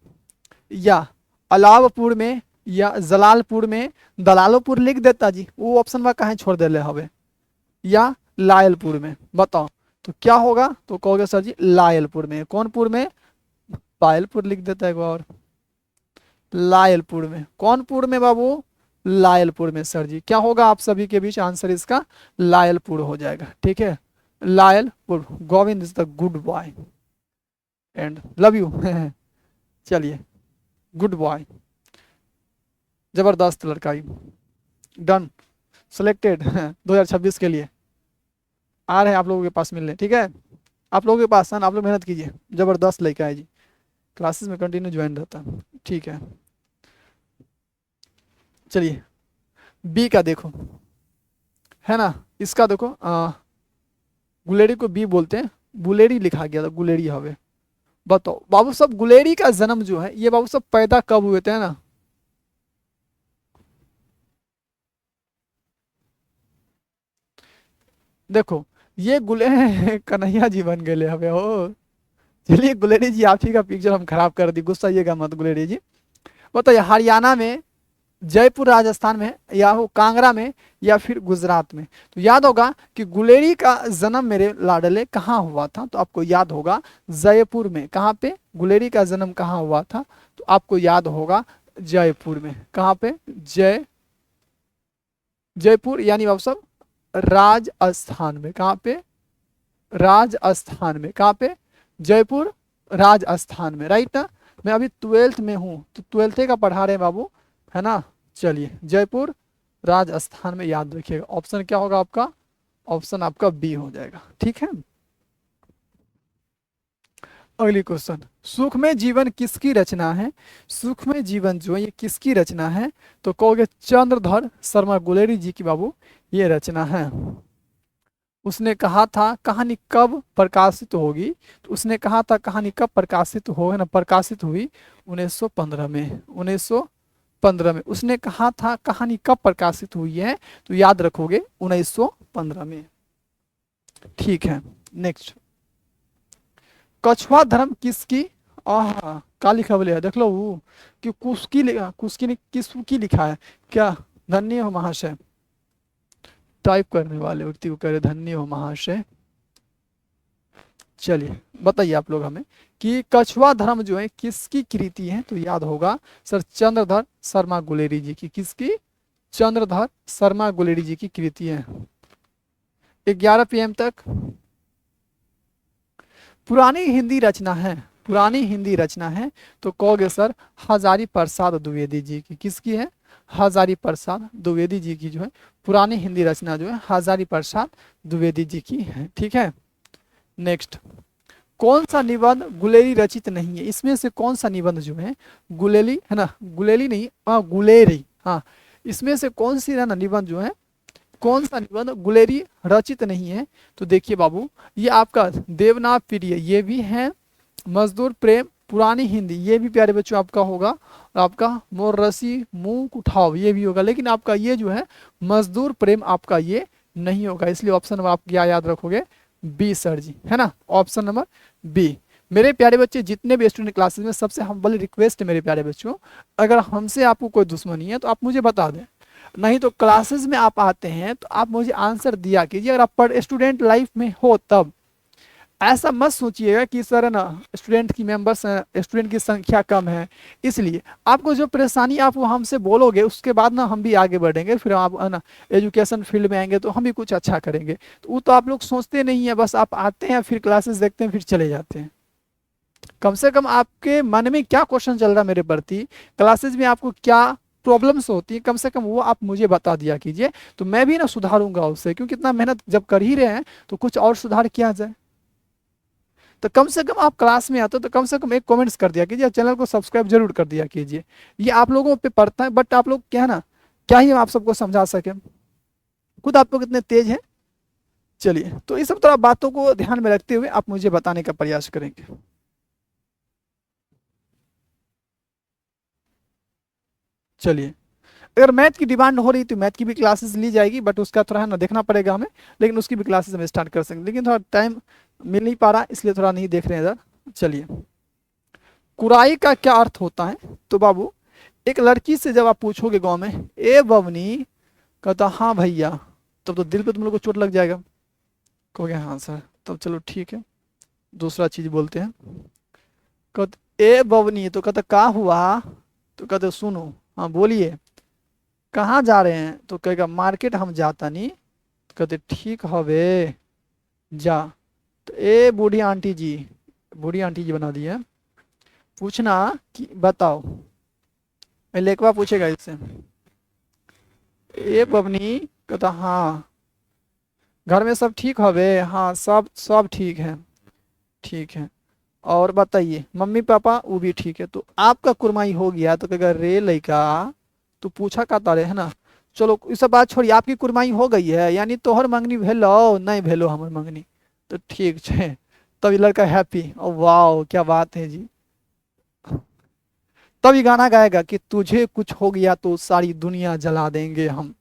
या अलावपुर में, या जलालपुर में। दलालोपुर लिख देता जी, वो ऑप्शन में कहीं छोड़ दे हवे, या लायलपुर में, बताओ तो क्या होगा। तो कहोगे सर जी लायलपुर में। कौन पुर में, पायलपुर लिख देता है एक और, लायलपुर में। कौन पुर में बाबू, लायलपुर में सर जी। क्या होगा आप सभी के बीच आंसर इसका लायलपुर हो जाएगा, ठीक है, Lyallpur. Govind is the good boy and love you चलिए, गुड बॉय, जबरदस्त लड़का ही। डन, सिलेक्टेड 2026 के लिए आ रहे हैं आप लोगों के पास मिलने, ठीक है। आप लोगों के पास आप लोग मेहनत कीजिए, जबरदस्त लेके आए जी, क्लासेस में कंटिन्यू ज्वाइन रहता, ठीक है। चलिए बी का देखो, है ना, इसका देखो, गुलेरी को बी बोलते हैं, गुलेरी लिखा गया था, गुलेरी हवे। बताओ बाबू सब गुलेरी का जन्म जो है, ये बाबू सब पैदा कब हुए थे, है ना। देखो ये कन्हैया जी बन गए हवे हो। चलिए गुलेरी जी, आप ही का पिक्चर हम खराब कर दी, गुस्साइएगा मत गुलेरी जी। बताइए हरियाणा में, जयपुर राजस्थान में, या हो कांगड़ा में, या फिर गुजरात में। तो याद होगा कि गुलेरी का जन्म मेरे लाडले कहाँ हुआ था, तो आपको याद होगा जयपुर में। कहाँ पे गुलेरी का जन्म कहाँ हुआ था, तो आपको याद होगा जयपुर में। कहाँ पे, जयपुर, यानी बाबू साहब राजस्थान में। कहाँ पे, राजस्थान में। कहाँ पे, जयपुर राजस्थान में, राइट ना। मैं अभी 12th में हूँ, तो 12th का पढ़ा रहे हैं बाबू, है ना। चलिए जयपुर राजस्थान में, याद रखिएगा। ऑप्शन क्या होगा आपका, ऑप्शन आपका बी हो जाएगा, ठीक है। अगली क्वेश्चन, सुखमय जीवन किसकी रचना है। सुखमय जीवन जो है ये किसकी रचना है, तो कहोगे चंद्रधर शर्मा गुलेरी जी की बाबू ये रचना है। उसने कहा था कहानी कब प्रकाशित होगी, तो उसने कहा था कहानी कब प्रकाशित हो, है ना, प्रकाशित हुई 1915 में। 1915 में उसने कहा था कहानी कब प्रकाशित हुई है, तो याद रखोगे 1915 में, ठीक है। नेक्स्ट, कछुआ धर्म किसकी, आहा का लिखा बोले देख लो वो, कि कुसकी लिखा, कुसकी ने किसकी लिखा है क्या। धन्य हो महाशय, टाइप करने वाले व्यक्ति को कह रहे धन्य हो महाशय। चलिए बताइए आप लोग हमें कि कछुआ धर्म जो है किसकी कृति है, तो याद होगा सर चंद्रधर शर्मा गुलेरी जी की। किसकी, चंद्रधर शर्मा गुलेरी जी की कृति है। 11 PM तक पुरानी हिंदी रचना है, पुरानी हिंदी रचना है, तो कहोगे सर हजारी प्रसाद द्विवेदी जी की। किसकी है, हजारी प्रसाद द्विवेदी जी की जो है पुरानी हिंदी रचना जो है हजारी प्रसाद द्विवेदी जी की है, ठीक है। नेक्स्ट, कौन सा निबंध गुलेरी रचित नहीं है, इसमें से कौन सा निबंध जो है गुलेली, है ना, गुलेली नहीं, गुलेरी, हाँ, इसमें से कौन सी, है ना, निबंध जो है, कौन सा निबंध गुलेरी रचित नहीं है। तो देखिए बाबू ये आपका देवनाथ प्रिय ये भी है, मजदूर प्रेम पुरानी हिंदी ये भी प्यारे बच्चों आपका होगा, और आपका मोरसी मुंह उठाओ ये भी होगा, लेकिन आपका ये जो है मजदूर प्रेम आपका ये नहीं होगा, इसलिए ऑप्शन नंबर आप क्या याद रखोगे, बी सर जी, है ना, ऑप्शन नंबर बी। मेरे प्यारे बच्चे जितने भी स्टूडेंट क्लासेस में, सबसे हम्बल रिक्वेस्ट है मेरे प्यारे बच्चों, अगर हमसे आपको कोई दुश्मनी है तो आप मुझे बता दें, नहीं तो क्लासेस में आप आते हैं तो आप मुझे आंसर दिया कीजिए। अगर आप स्टूडेंट लाइफ में हो तब ऐसा मत सोचिएगा कि सर है ना स्टूडेंट की मेंबर्स स्टूडेंट की संख्या कम है, इसलिए आपको जो परेशानी आप वो हमसे बोलोगे, उसके बाद ना हम भी आगे बढ़ेंगे, फिर आप है ना एजुकेशन फील्ड में आएंगे तो हम भी कुछ अच्छा करेंगे। तो वो तो आप लोग सोचते नहीं है, बस आप आते हैं फिर क्लासेस देखते हैं फिर चले जाते हैं। कम से कम आपके मन में क्या क्वेश्चन चल रहा है मेरे प्रति, क्लासेस में आपको क्या प्रॉब्लम्स होती है, कम से कम वो आप मुझे बता दिया कीजिए, तो मैं भी ना सुधारूंगा उससे, क्योंकि इतना मेहनत जब कर ही रहे हैं तो कुछ और सुधार किया जाए। तो कम से कम आप क्लास में आते हो तो कम से कम एक कमेंट्स कर दिया कीजिए, चैनल को सब्सक्राइब जरूर कर दिया कीजिए। ये आप लोगों पे पड़ता है, बट आप लोग क्या है ना, क्या ही हम आप सबको समझा सके, खुद आप लोग इतने तेज हैं। चलिए, तो इस सब तरह बातों को ध्यान में रखते हुए आप मुझे बताने का प्रयास करेंगे। चलिए, अगर मैथ की डिमांड हो रही तो मैथ की भी क्लासेस ली जाएगी, बट उसका थोड़ा है ना देखना पड़ेगा हमें, लेकिन उसकी भी क्लासेस हम स्टार्ट कर सकेंगे, लेकिन थोड़ा टाइम मिल नहीं पा रहा, इसलिए थोड़ा नहीं देख रहे हैं इधर। चलिए, कुराई का क्या अर्थ होता है? तो बाबू, एक लड़की से जब आप पूछोगे गांव में, ए बवनी, कहता हाँ भैया, तब तो दिल पे तुम लोग को चोट लग जाएगा, कहोगे हाँ सर, तब चलो ठीक है, दूसरा चीज बोलते हैं। कहते ए बवनी, तो कहता का हुआ? तो कहते सुनो, हाँ बोलिए, कहाँ जा रहे हैं? तो कहेगा मार्केट हम जाता नहीं। तो कहते ठीक हवे, जा। तो ए बूढ़ी आंटी जी बना दी है, पूछना कि बताओ, लेखवा पूछेगा इससे, ए बबनी, कहता हाँ, घर में सब ठीक हवे? हाँ, सब सब ठीक है, ठीक है, और बताइए मम्मी पापा वो भी ठीक है। तो आपका कुरमाई हो गया, तो कहेगा रे लइका, तो पूछा का तारे है ना, चलो ये सब बात छोड़िए, आपकी कुरमाई हो गई है, यानी तोहर मंगनी भेलो नहीं भेलो हमर मंगनी, तो ठीक है। तब ये लड़का हैप्पी, ओ वाह क्या बात है जी। तब ये गाना गाएगा कि तुझे कुछ हो गया तो सारी दुनिया जला देंगे हम।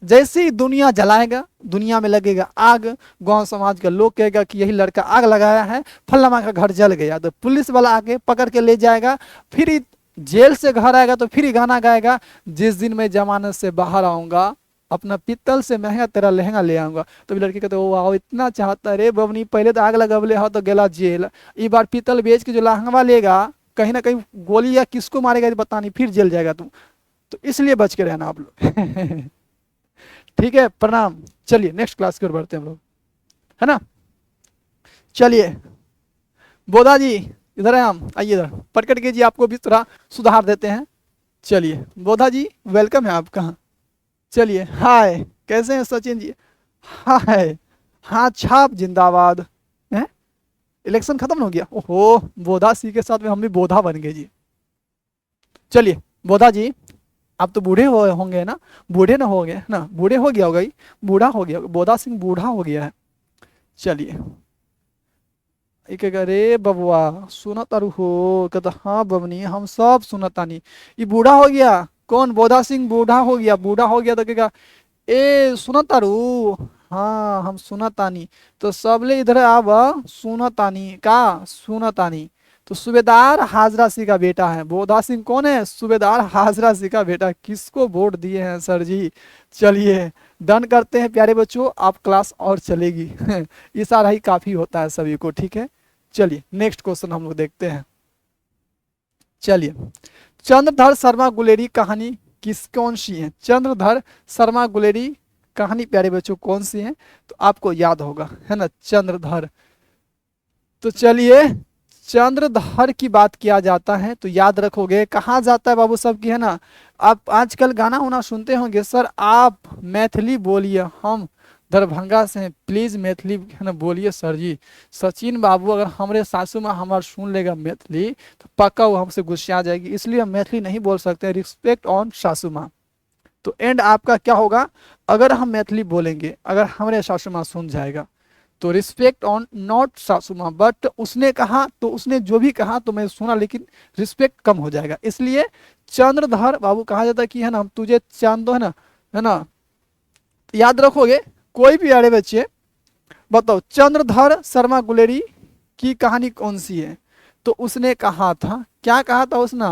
जैसे ही दुनिया जलाएगा, दुनिया में लगेगा आग, गांव समाज का लोग कहेगा कि यही लड़का आग लगाया है, फल्लामा का घर जल गया, तो पुलिस वाला आके पकड़ के ले जाएगा, फिर जेल से घर आएगा तो फिर गाना गाएगा, जिस दिन मैं जमानत से बाहर आऊंगा, अपना पित्तल से महंगा तेरा लहंगा ले आऊंगा। तो लड़की कहते ओ वाह इतना चाहता रे बबनी, पहले तो आग लगवले हो तो गेला जेल, इस बार पित्तल बेच के जो लहंगा लेगा, कहीं ना कहीं गोली या किसको मारेगा पता नहीं, फिर जेल जाएगा तू, तो इसलिए बच के रहना आप लोग। ठीक है, प्रणाम। चलिए नेक्स्ट क्लास की ओर बढ़ते हैं हम लोग, है ना। चलिए बोधा जी, इधर है, हम आइए इधर, पढ़ करके जी आपको भी थोड़ा सुधार देते हैं। चलिए बोधा जी, वेलकम है आपका। चलिए हाय, कैसे हैं सचिन जी? हाय, हाँ छाप जिंदाबाद है। इलेक्शन खत्म हो गया, ओहो, बोधा सी के साथ में हम भी बोधा बन गए जी। चलिए बोधा जी, आप तो बूढ़े हो होंगे ना, बूढ़े ना हो गए ना, बूढ़े हो गया होगा, बूढ़ा हो गया, बोधा सिंह बूढ़ा हो गया है। चलिए, एक अरे बबुआ सुना तारू हो? कहता हाँ बबनी, हम सब सुनतानी। ये बूढ़ा हो गया, कौन? बोधा सिंह बूढ़ा हो गया, बूढ़ा हो गया तो कहेगा ए सुना तारू? हाँ हम सुनतानी। तो सबले इधर आव, सुनतानी का सुनतानी। तो सूबेदार हाजरा सिंह का बेटा है, बोधा सिंह कौन है? सूबेदार हाजरा सिंह का बेटा। किसको वोट दिए हैं सर जी? चलिए डन करते हैं प्यारे बच्चों, आप क्लास और चलेगी। इशारा ही काफी होता है सभी को, ठीक है। चलिए नेक्स्ट क्वेश्चन हम लोग देखते हैं। चलिए, चंद्रधर शर्मा गुलेरी कहानी किस कौन सी है? चंद्रधर शर्मा गुलेरी कहानी प्यारे बच्चों कौन सी है? तो आपको याद होगा, है ना, चंद्रधर। तो चलिए, चंद्रधर की बात किया जाता है तो याद रखोगे कहाँ जाता है बाबू सब की, है ना। आप आजकल गाना वाना सुनते होंगे, सर आप मैथिली बोलिए, हम दरभंगा से हैं, प्लीज मैथिली है ना बोलिए सर जी। सचिन बाबू अगर हमारे सासू माँ हमारा सुन लेगा मैथिली, तो पक्का वो हमसे गुस्सा आ जाएगी, इसलिए हम मैथिली नहीं बोल सकते, रिस्पेक्ट ऑन सासू माँ। तो एंड आपका क्या होगा? अगर हम मैथिली बोलेंगे, अगर हमारे सासू माँ सुन जाएगा, तो रिस्पेक्ट ऑन नॉट सासू माँ, बट उसने कहा तो उसने जो भी कहा तो मैं सुना, लेकिन रिस्पेक्ट कम हो जाएगा, इसलिए चंद्रधर बाबू कहा जाता है कि है ना, हम तुझे चांद दो, है ना। याद रखोगे, कोई भी अरे बच्चे बताओ, चंद्रधर शर्मा गुलेरी की कहानी कौन सी है? तो उसने कहा था, क्या कहा था उसने?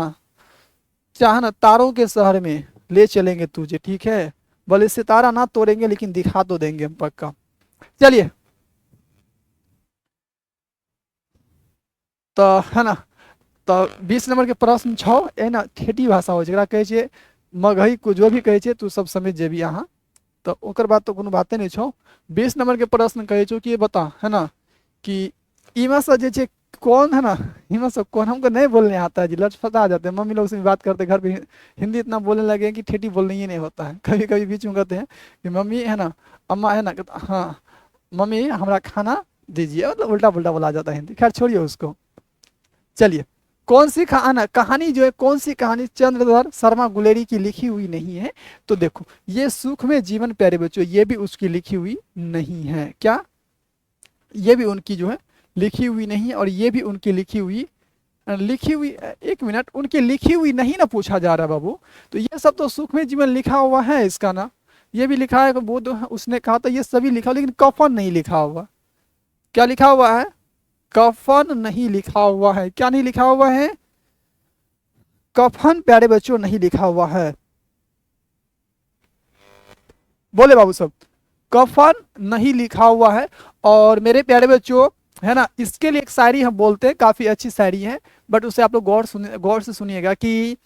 चाह ना तारों के शहर में ले चलेंगे तुझे, ठीक है, भले सितारा ना तोड़ेंगे लेकिन दिखा तो देंगे हम पक्का। चलिए, तो है ना, तो 20 नंबर के प्रश्न छो है ना, ठेठी भाषा हो जरा कहे छे, मगही को जो भी कहे छे तू सब समझ जेबी अहाँ, तो ओकर बात तो कोनो बाते नहीं छो। 20 नंबर के प्रश्न कहे छो कि ये बता, है ना, कि इमा से जे छे कौन है ना, हिम्मत से कौन, हमको नहीं बोलने आता है जी, लटपटा आ जाते हैं, मम्मी लोग से भी बात करते घर पे हिंदी इतना बोलने लगे हैं कि ठेठी बोलने ही नहीं होता है। कभी कभी बीच में कहते हैं कि मम्मी है ना, अम्मा है ना, कहता हाँ मम्मी हमारा खाना दीजिए, मतलब उल्टा पुल्टा बोला जाता है हिंदी, खैर छोड़िए उसको। चलिए, कौन सी कहानी जो है, कौन सी कहानी चंद्रधर शर्मा गुलेरी की लिखी हुई नहीं है? तो देखो, ये सुख में जीवन प्यारे बच्चों, ये भी उसकी लिखी हुई नहीं है। क्या? ये भी उनकी जो है लिखी हुई नहीं है, और ये भी उनकी लिखी हुई, एक मिनट, उनकी लिखी हुई नहीं ना पूछा जा रहा बाबू। तो ये सब तो सुख में जीवन लिखा हुआ है इसका ना, ये भी लिखा है, वो तो उसने कहा था, ये सभी लिखा, लेकिन कफन नहीं लिखा हुआ। क्या लिखा हुआ है? कफन नहीं लिखा हुआ है। क्या नहीं लिखा हुआ है? कफन प्यारे बच्चों नहीं लिखा हुआ है। बोले बाबू सब, कफन नहीं लिखा हुआ है। और मेरे प्यारे बच्चों है ना, इसके लिए एक शायरी हम बोलते हैं, काफी अच्छी शायरी है, बट उसे आप लोग गौर से सुनिएगा कि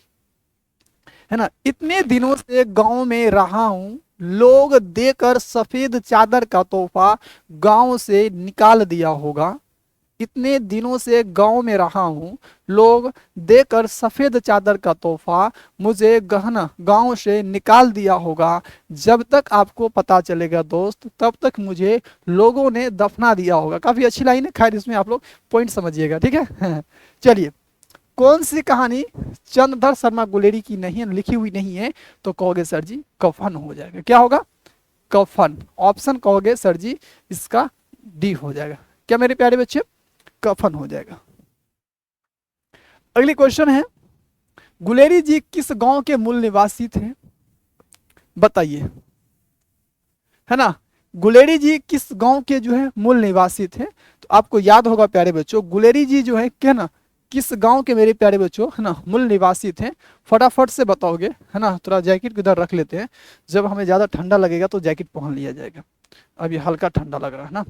है ना, इतने दिनों से गांव में रहा हूं, लोग देकर सफेद चादर का तोहफा गांव से निकाल दिया होगा। इतने दिनों से गांव में रहा हूं, लोग देकर सफेद चादर का तोहफा मुझे गहना गांव से निकाल दिया होगा। जब तक आपको पता चलेगा दोस्त, तब तक मुझे लोगों ने दफना दिया होगा। काफी अच्छी लाइन है, खैर इसमें आप लोग पॉइंट समझिएगा, ठीक है। चलिए, कौन सी कहानी चंद्रधर शर्मा गुलेरी की नहीं है, लिखी हुई नहीं है? तो कहोगे सर जी कफन हो जाएगा। क्या होगा? कफन। ऑप्शन कहोगे सर जी इसका डी हो जाएगा। क्या मेरे प्यारे बच्चे? कफन हो जाएगा। अगली क्वेश्चन है, गुलेरी जी किस गांव के मूल निवासी थे? बताइए, है ना, गुलेरी जी किस गांव के जो है मूल निवासी थे? तो आपको याद होगा प्यारे बच्चों, गुलेरी जी जो है क्या ना, किस गांव के मेरे प्यारे बच्चों है ना मूल निवासी थे? फटाफट से बताओगे, है ना। थोड़ा जैकेट इधर रख लेते हैं, जब हमें ज्यादा ठंडा लगेगा तो जैकेट पहन लिया जाएगा, अभी हल्का ठंडा लग रहा है ना।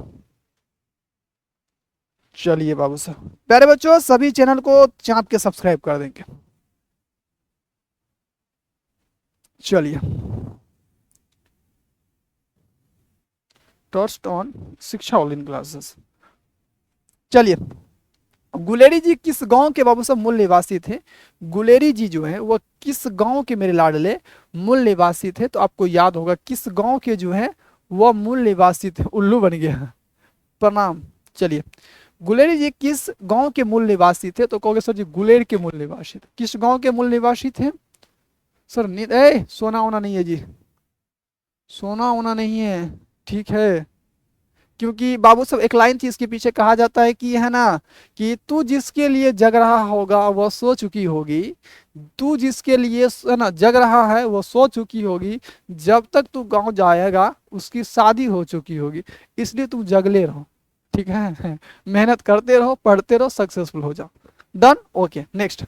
चलिए बाबू साहब, प्यारे बच्चों सभी चैनल को चाप के सब्सक्राइब कर देंगे। चलिए, ट्रस्ट ऑन शिक्षा ऑनलाइन क्लासेस। चलिए, गुलेरी जी किस गांव के बाबू साहब मूल निवासी थे? गुलेरी जी जो है वो किस गांव के मेरे लाडले मूल निवासी थे? तो आपको याद होगा किस गांव के जो है वह मूल निवासी थे। उल्लू बन गया, प्रणाम। चलिए, गुलेरी जी किस गांव के मूल निवासी थे? तो कहोगे सर जी गुलेर के मूल निवासी थे। किस गांव के मूल निवासी थे सर? सोना होना नहीं है जी, सोना होना नहीं है, ठीक है। क्योंकि बाबू साहब एक लाइन थी इसके पीछे, कहा जाता है कि है ना, कि तू जिसके लिए जग रहा होगा वह सो चुकी होगी। तू जिसके लिए है ना जग रहा है वो सो चुकी होगी, जब तक तू गांव जाएगा उसकी शादी हो चुकी होगी। इसलिए तुम जगले रहो, ठीक है। मेहनत करते रहो, पढ़ते रहो, सक्सेसफुल हो जाओ। Done, okay, next.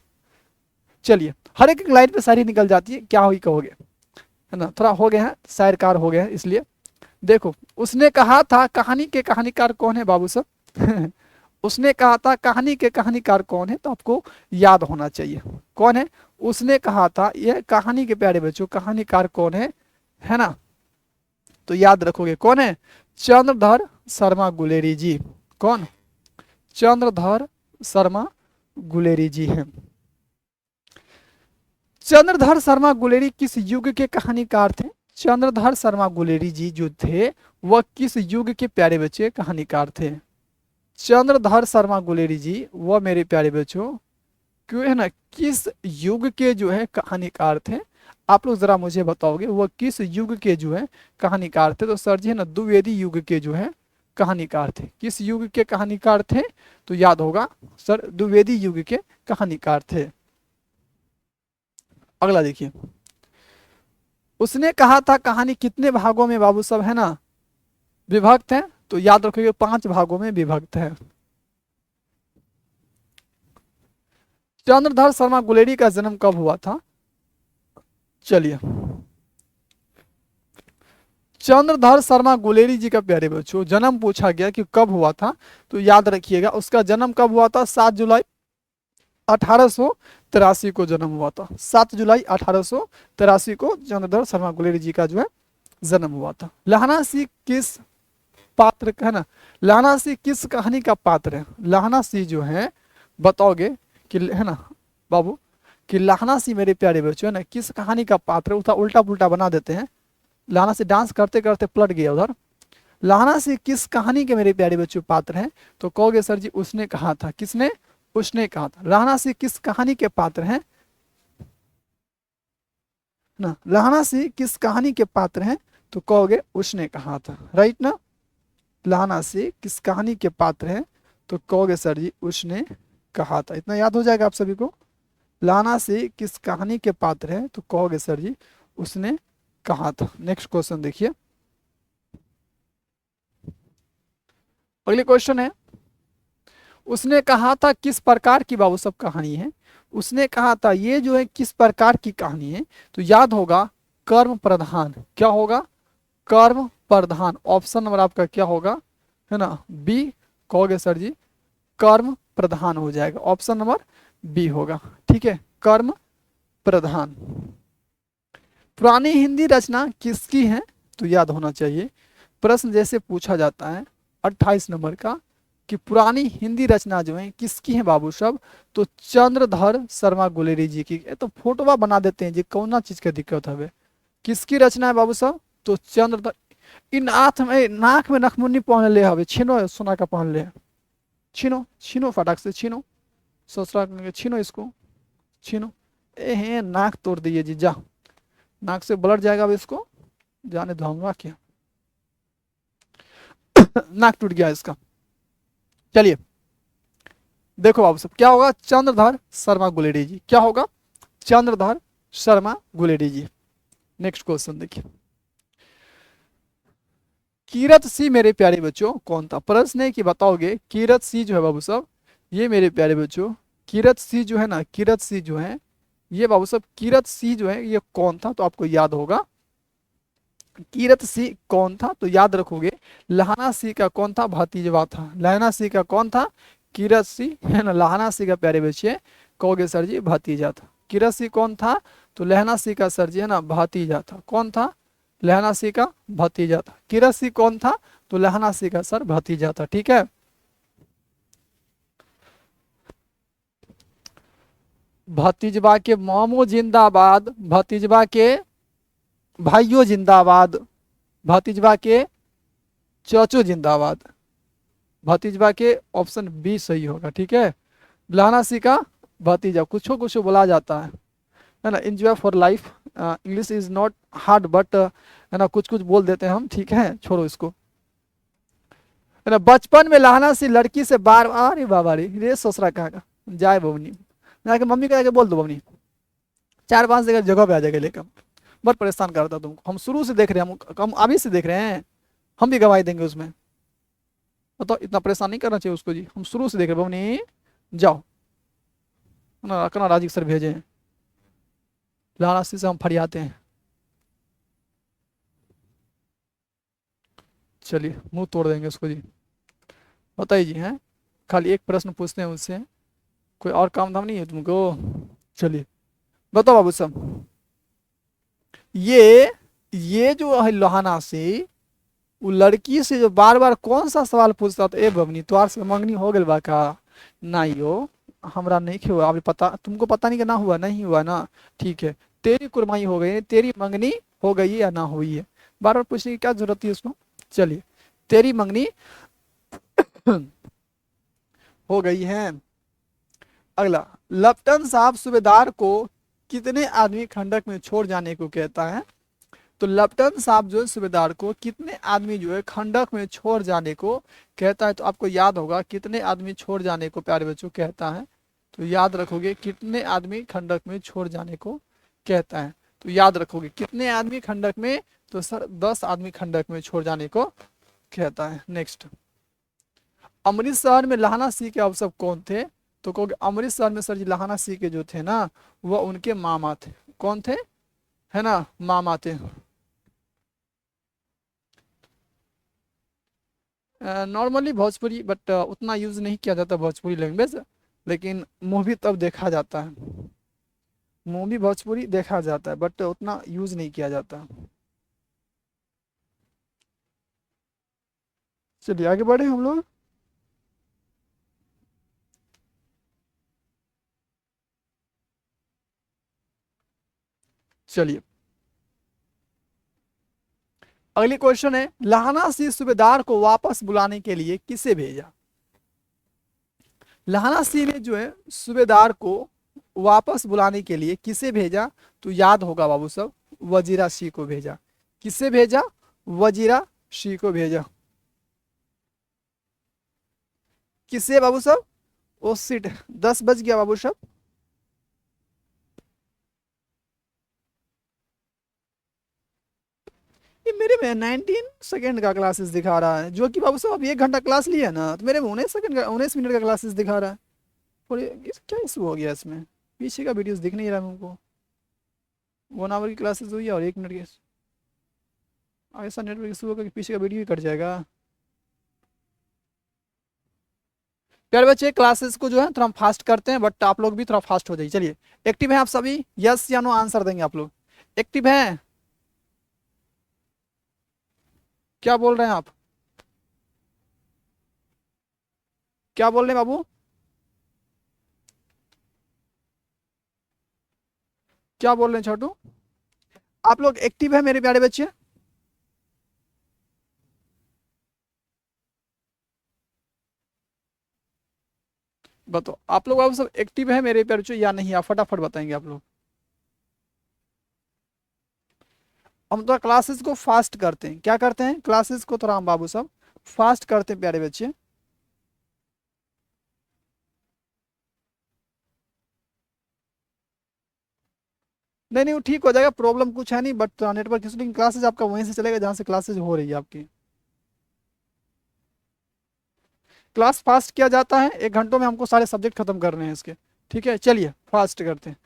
चलिए, हर एक लाइन पे सारी निकल जाती है, क्या हुई कहोगे, है ना, थोड़ा हो गया है शायरकार हो गया है इसलिए। देखो, उसने कहा था, कहानी के कहानीकार कौन है बाबू साहब? उसने कहा था, कहानी के कहानीकार कौन है? तो आपको याद होना चाहिए कौन है। उसने कहा था, यह कहानी के प्यारे बच्चों कहानीकार कौन है ना, तो याद रखोगे कौन है? चंद्रधर शर्मा गुलेरी जी। कौन? चंद्रधर शर्मा गुलेरी जी हैं। चंद्रधर शर्मा गुलेरी किस युग के कहानीकार थे? चंद्रधर शर्मा गुलेरी जी जो थे वह किस युग के प्यारे बच्चे कहानीकार थे? चंद्रधर शर्मा गुलेरी जी वह मेरे प्यारे बच्चों क्यों है ना किस युग के जो है कहानीकार थे? आप लोग जरा मुझे बताओगे वह किस युग के जो है कहानीकार थे? तो सर जी है ना द्विवेदी युग के जो है कहानीकार थे। किस युग के कहानीकार थे? तो याद होगा सर द्विवेदी युग के कहानीकार थे। अगला देखिए, उसने कहा था कहानी कितने भागों में बाबू साहब है ना विभक्त है? तो याद रखिए 5 भागों में विभक्त है। चंद्रधर शर्मा गुलेरी का जन्म कब हुआ था? चलिए, चंद्रधर शर्मा गुलेरी जी का प्यारे बच्चों जन्म पूछा गया कि कब हुआ था, तो याद रखिएगा उसका जन्म कब हुआ था? 7 जुलाई 1883 को जन्म हुआ था। 7 जुलाई 1883 को चंद्रधर शर्मा गुलेरी जी का जो है जन्म हुआ था। लहना सी किस पात्र का है ना, लहना सी किस कहानी का पात्र है? लहना सी जो है बताओगे कि है ना बाबू, कि लहना सी मेरे प्यारे बच्चों है ना किस कहानी का पात्र है? उल्टा पुल्टा बना देते हैं। लहना सी डांस करते करते पलट गया उधर। लहना सी किस कहानी के मेरे प्यारे बच्चों पात्र हैं? तो कहोगे सर जी उसने कहा था। किसने? उसने कहा था। लहना सी किस कहानी के पात्र हैं ना? लहना सी किस कहानी के पात्र हैं? तो कहोगे उसने कहा था। राइट ना? लहना सी किस कहानी के पात्र हैं? तो कहोगे सर जी उसने कहा था। इतना याद हो जाएगा आप सभी को। लहना सी किस कहानी के पात्र हैं? तो कहोगे सर जी उसने कहा था। नेक्स्ट क्वेश्चन देखिए। अगले क्वेश्चन है, उसने कहा था किस प्रकार की बाबू सब कहानी है? उसने कहा था ये जो है किस प्रकार की कहानी है? तो याद होगा कर्म प्रधान। क्या होगा? कर्म प्रधान। ऑप्शन नंबर आपका क्या होगा? है ना बी। कहोगे सर जी कर्म प्रधान हो जाएगा। ऑप्शन नंबर बी होगा। ठीक है, कर्म प्रधान। पुरानी हिंदी रचना किसकी है? तो याद होना चाहिए। प्रश्न जैसे पूछा जाता है 28 नंबर का कि पुरानी हिंदी रचना जो है किसकी है बाबू सब? तो चंद्रधर शर्मा गुलेरी जी की। तो फोटोवा बना देते हैं जी, कौन चीज का दिक्कत है? किसकी रचना है बाबू साहब? तो चंद्रधर। इन आंख में नाक में नखमुन्नी पहन ले हवे, छीनो सोना का पहन ले। छीनो छीनो फटाक से छीनो। ससुरा छीनो इसको, छीनो। ए नाक तोड़ दिए जी, जा। नाक से ब्लड जाएगा अब इसको, जाने दो, हम क्या। नाक टूट गया इसका। चलिए देखो बाबू सब क्या होगा? चंद्रधर शर्मा गुलेरी जी। क्या होगा? चंद्रधर शर्मा गुलेरी जी। नेक्स्ट क्वेश्चन देखिए। कीरत सी मेरे प्यारे बच्चों कौन था? प्रश्न है कि बताओगे कीरत सी जो है बाबू साहब, ये मेरे प्यारे बच्चों कीरत सी जो है ना, कीरत सी जो है ये बाबू साहब, कीरत सी जो है ये कौन था? तो आपको याद होगा कीरत सी कौन था? तो याद रखोगे लहाना सी का कौन था? भतीजवा था। लहना सी का कौन था? कीरत सी है ना, लहाना सी का प्यारे बच्चे कहोगे सर जी भतीजा था। कीरत सी कौन था? तो लहना सी का सर जी है ना भतीजा था। कौन था? लहना सी का भतीजा था। कीरत सी कौन था? तो लहना सी का सर भतीजा था। ठीक है, भतीजबा के मामो जिंदाबाद, भतीजबा के भाइयों जिंदाबाद, भतीजबा के चाचो जिंदाबाद। भतीजबा के ऑप्शन बी सही होगा। ठीक है, लहाना सी का भतीजा। कुछ कुछ बोला जाता है ना। Enjoy for life, English is not hard but है ना, कुछ कुछ बोल देते हैं हम। ठीक है, छोड़ो इसको। है ना, बचपन में लहाना सी लड़की से बार, अरे बाबा रे ससुरा कहाँ का जाए बबनी, जाके मम्मी को जाके बोल दो बबनी 4-5 जगह जगह पे आ जाएगा लेकर। बहुत परेशान करता तुमको, हम शुरू से देख रहे हैं, हम अभी से देख रहे हैं, हम भी गवाही देंगे उसमें। तो इतना परेशान नहीं करना चाहिए उसको जी, हम शुरू से देख रहे हैं। बबनी जाओ ना, कना राजी सर भेजे हैं, लानासी से हम फरियाते हैं। चलिए मुंह तोड़ देंगे उसको जी। बताइए जी हैं, खाली एक प्रश्न पूछते हैं उससे, कोई और काम धाम नहीं है तुमको? चलिए बताओ बाबू साहब, ये जो है लोहाना से वो लड़की से जो बार बार कौन सा सवाल पूछता था? ए बबनी तोहार से मंगनी हो गई बा का? नहीं हो, हमरा नहीं हुआ। अभी पता तुमको पता नहीं कि ना हुआ, नहीं हुआ ना, ठीक है। तेरी कुर्बानी हो गई, तेरी मंगनी हो गई है या ना हुई है? बार बार पूछने की क्या जरूरत थी उसको? चलिए, तेरी मंगनी हो गई है। अगला, लेफ्टिनेंट साहब सूबेदार को कितने आदमी खंडक में छोड़ जाने को कहता है? तो लेफ्टिनेंट साहब जो है सूबेदार को कितने आदमी जो है खंडक में छोड़ जाने को कहता है? तो आपको याद होगा कितने आदमी छोड़ जाने को प्यारे बच्चों कहता है? तो याद रखोगे कितने आदमी खंडक में छोड़ जाने को कहता है? तो याद रखोगे कितने आदमी खंडक में? तो सर 10 आदमी खंडक में छोड़ जाने को कहता है। नेक्स्ट, अमृतसर में लहाना सिंह के अवसर कौन थे? तो कहोगे अमृतसर में सर जी लहाना सिंह के जो थे ना वह उनके मामा थे। कौन थे? है ना, मामा थे। नॉर्मली भोजपुरी, बट उतना यूज नहीं किया जाता भोजपुरी लैंग्वेज, लेकिन मूवी तब देखा जाता है, मूवी भोजपुरी देखा जाता है बट उतना यूज नहीं किया जाता। चलिए आगे बढ़े हम लोग। चलिए अगली क्वेश्चन है, लाहना सी सूबेदार को वापस बुलाने के लिए किसे भेजा। लाहना सी ने जो है सूबेदार को वापस बुलाने के लिए किसे भेजा, तो याद होगा बाबू सब, वजीरा सी को भेजा। किसे भेजा, वजीरा सी को भेजा। किसे बाबू सब, ओ सीट 10 बज गया बाबू सब। ये मेरे में 19 सेकेंड का क्लासेस दिखा रहा है, जो कि बाबू साहब अभी 1 घंटा क्लास लिया ना, तो मेरे में 19 सेकेंड का 19 मिनट का क्लासेस दिखा रहा है। और ये क्या इशू हो गया इसमें, पीछे का वीडियोस दिख नहीं रहा हमको। 1 आवर की क्लासेस हुई है और 1 मिनट की। ऐसा नेटवर्क इशू होगा कि पीछे का वीडियो ही कट जाएगा। प्यारे बच्चे क्लासेस को जो है थोड़ा फास्ट करते हैं, बट आप लोग भी थोड़ा फास्ट हो जाइए। चलिए एक्टिव हैं आप सभी, यस या नो आंसर देंगे आप लोग। एक्टिव हैं, क्या बोल रहे हैं आप, क्या बोल रहे हैं बाबू, क्या बोल रहे हैं छोटू, आप लोग एक्टिव है मेरे प्यारे बच्चे। बताओ आप लोग, आप सब एक्टिव है मेरे प्यारे बच्चे या नहीं, आप फटाफट बताएंगे आप लोग। हम थोड़ा क्लासेस को फास्ट करते हैं, क्या करते हैं, क्लासेस को थोड़ा हम बाबू साहब फास्ट करते हैं प्यारे बच्चे। नहीं नहीं वो ठीक हो जाएगा, प्रॉब्लम कुछ है नहीं, बट नेटवर्क इशू, लेकिन क्लासेस आपका वहीं से चलेगा जहाँ से क्लासेस हो रही है आपकी। क्लास फास्ट किया जाता है, 1 घंटों में हमको सारे सब्जेक्ट खत्म करने हैं इसके। ठीक है चलिए फास्ट करते हैं।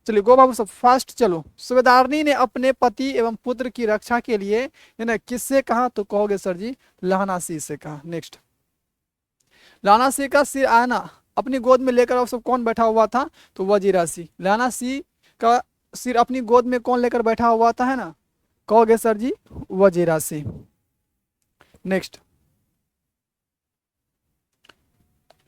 चलिए गो बाबू सब फास्ट चलो। सूबेदारनी ने अपने पति एवं पुत्र की रक्षा के लिए है ना किससे कहा, तो कहोगे सर जी लहना सी से कहा। नेक्स्ट, लहना सी का सिर आना अपनी गोद में लेकर अब सब कौन बैठा हुआ था, तो वजीरा सी। लहना सी का सिर अपनी गोद में कौन लेकर बैठा हुआ था, है ना, कहोगे सर जी वजीरा सी। नेक्स्ट,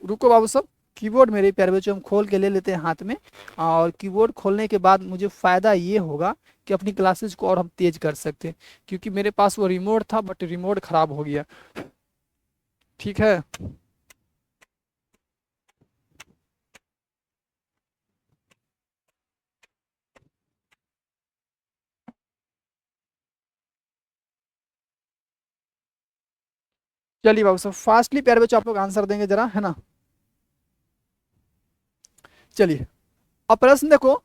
रुको बाबू सब, कीबोर्ड मेरे प्यारे बच्चों हम खोल के ले लेते हैं हाथ में, और कीबोर्ड खोलने के बाद मुझे फ़ायदा ये होगा कि अपनी क्लासेस को और हम तेज कर सकते हैं, क्योंकि मेरे पास वो रिमोट था बट रिमोट ख़राब हो गया। ठीक है चलिए बाबू सब फास्टली प्यारे बच्चों आप लोग आंसर देंगे जरा, है ना। चलिए अब प्रश्न देखो,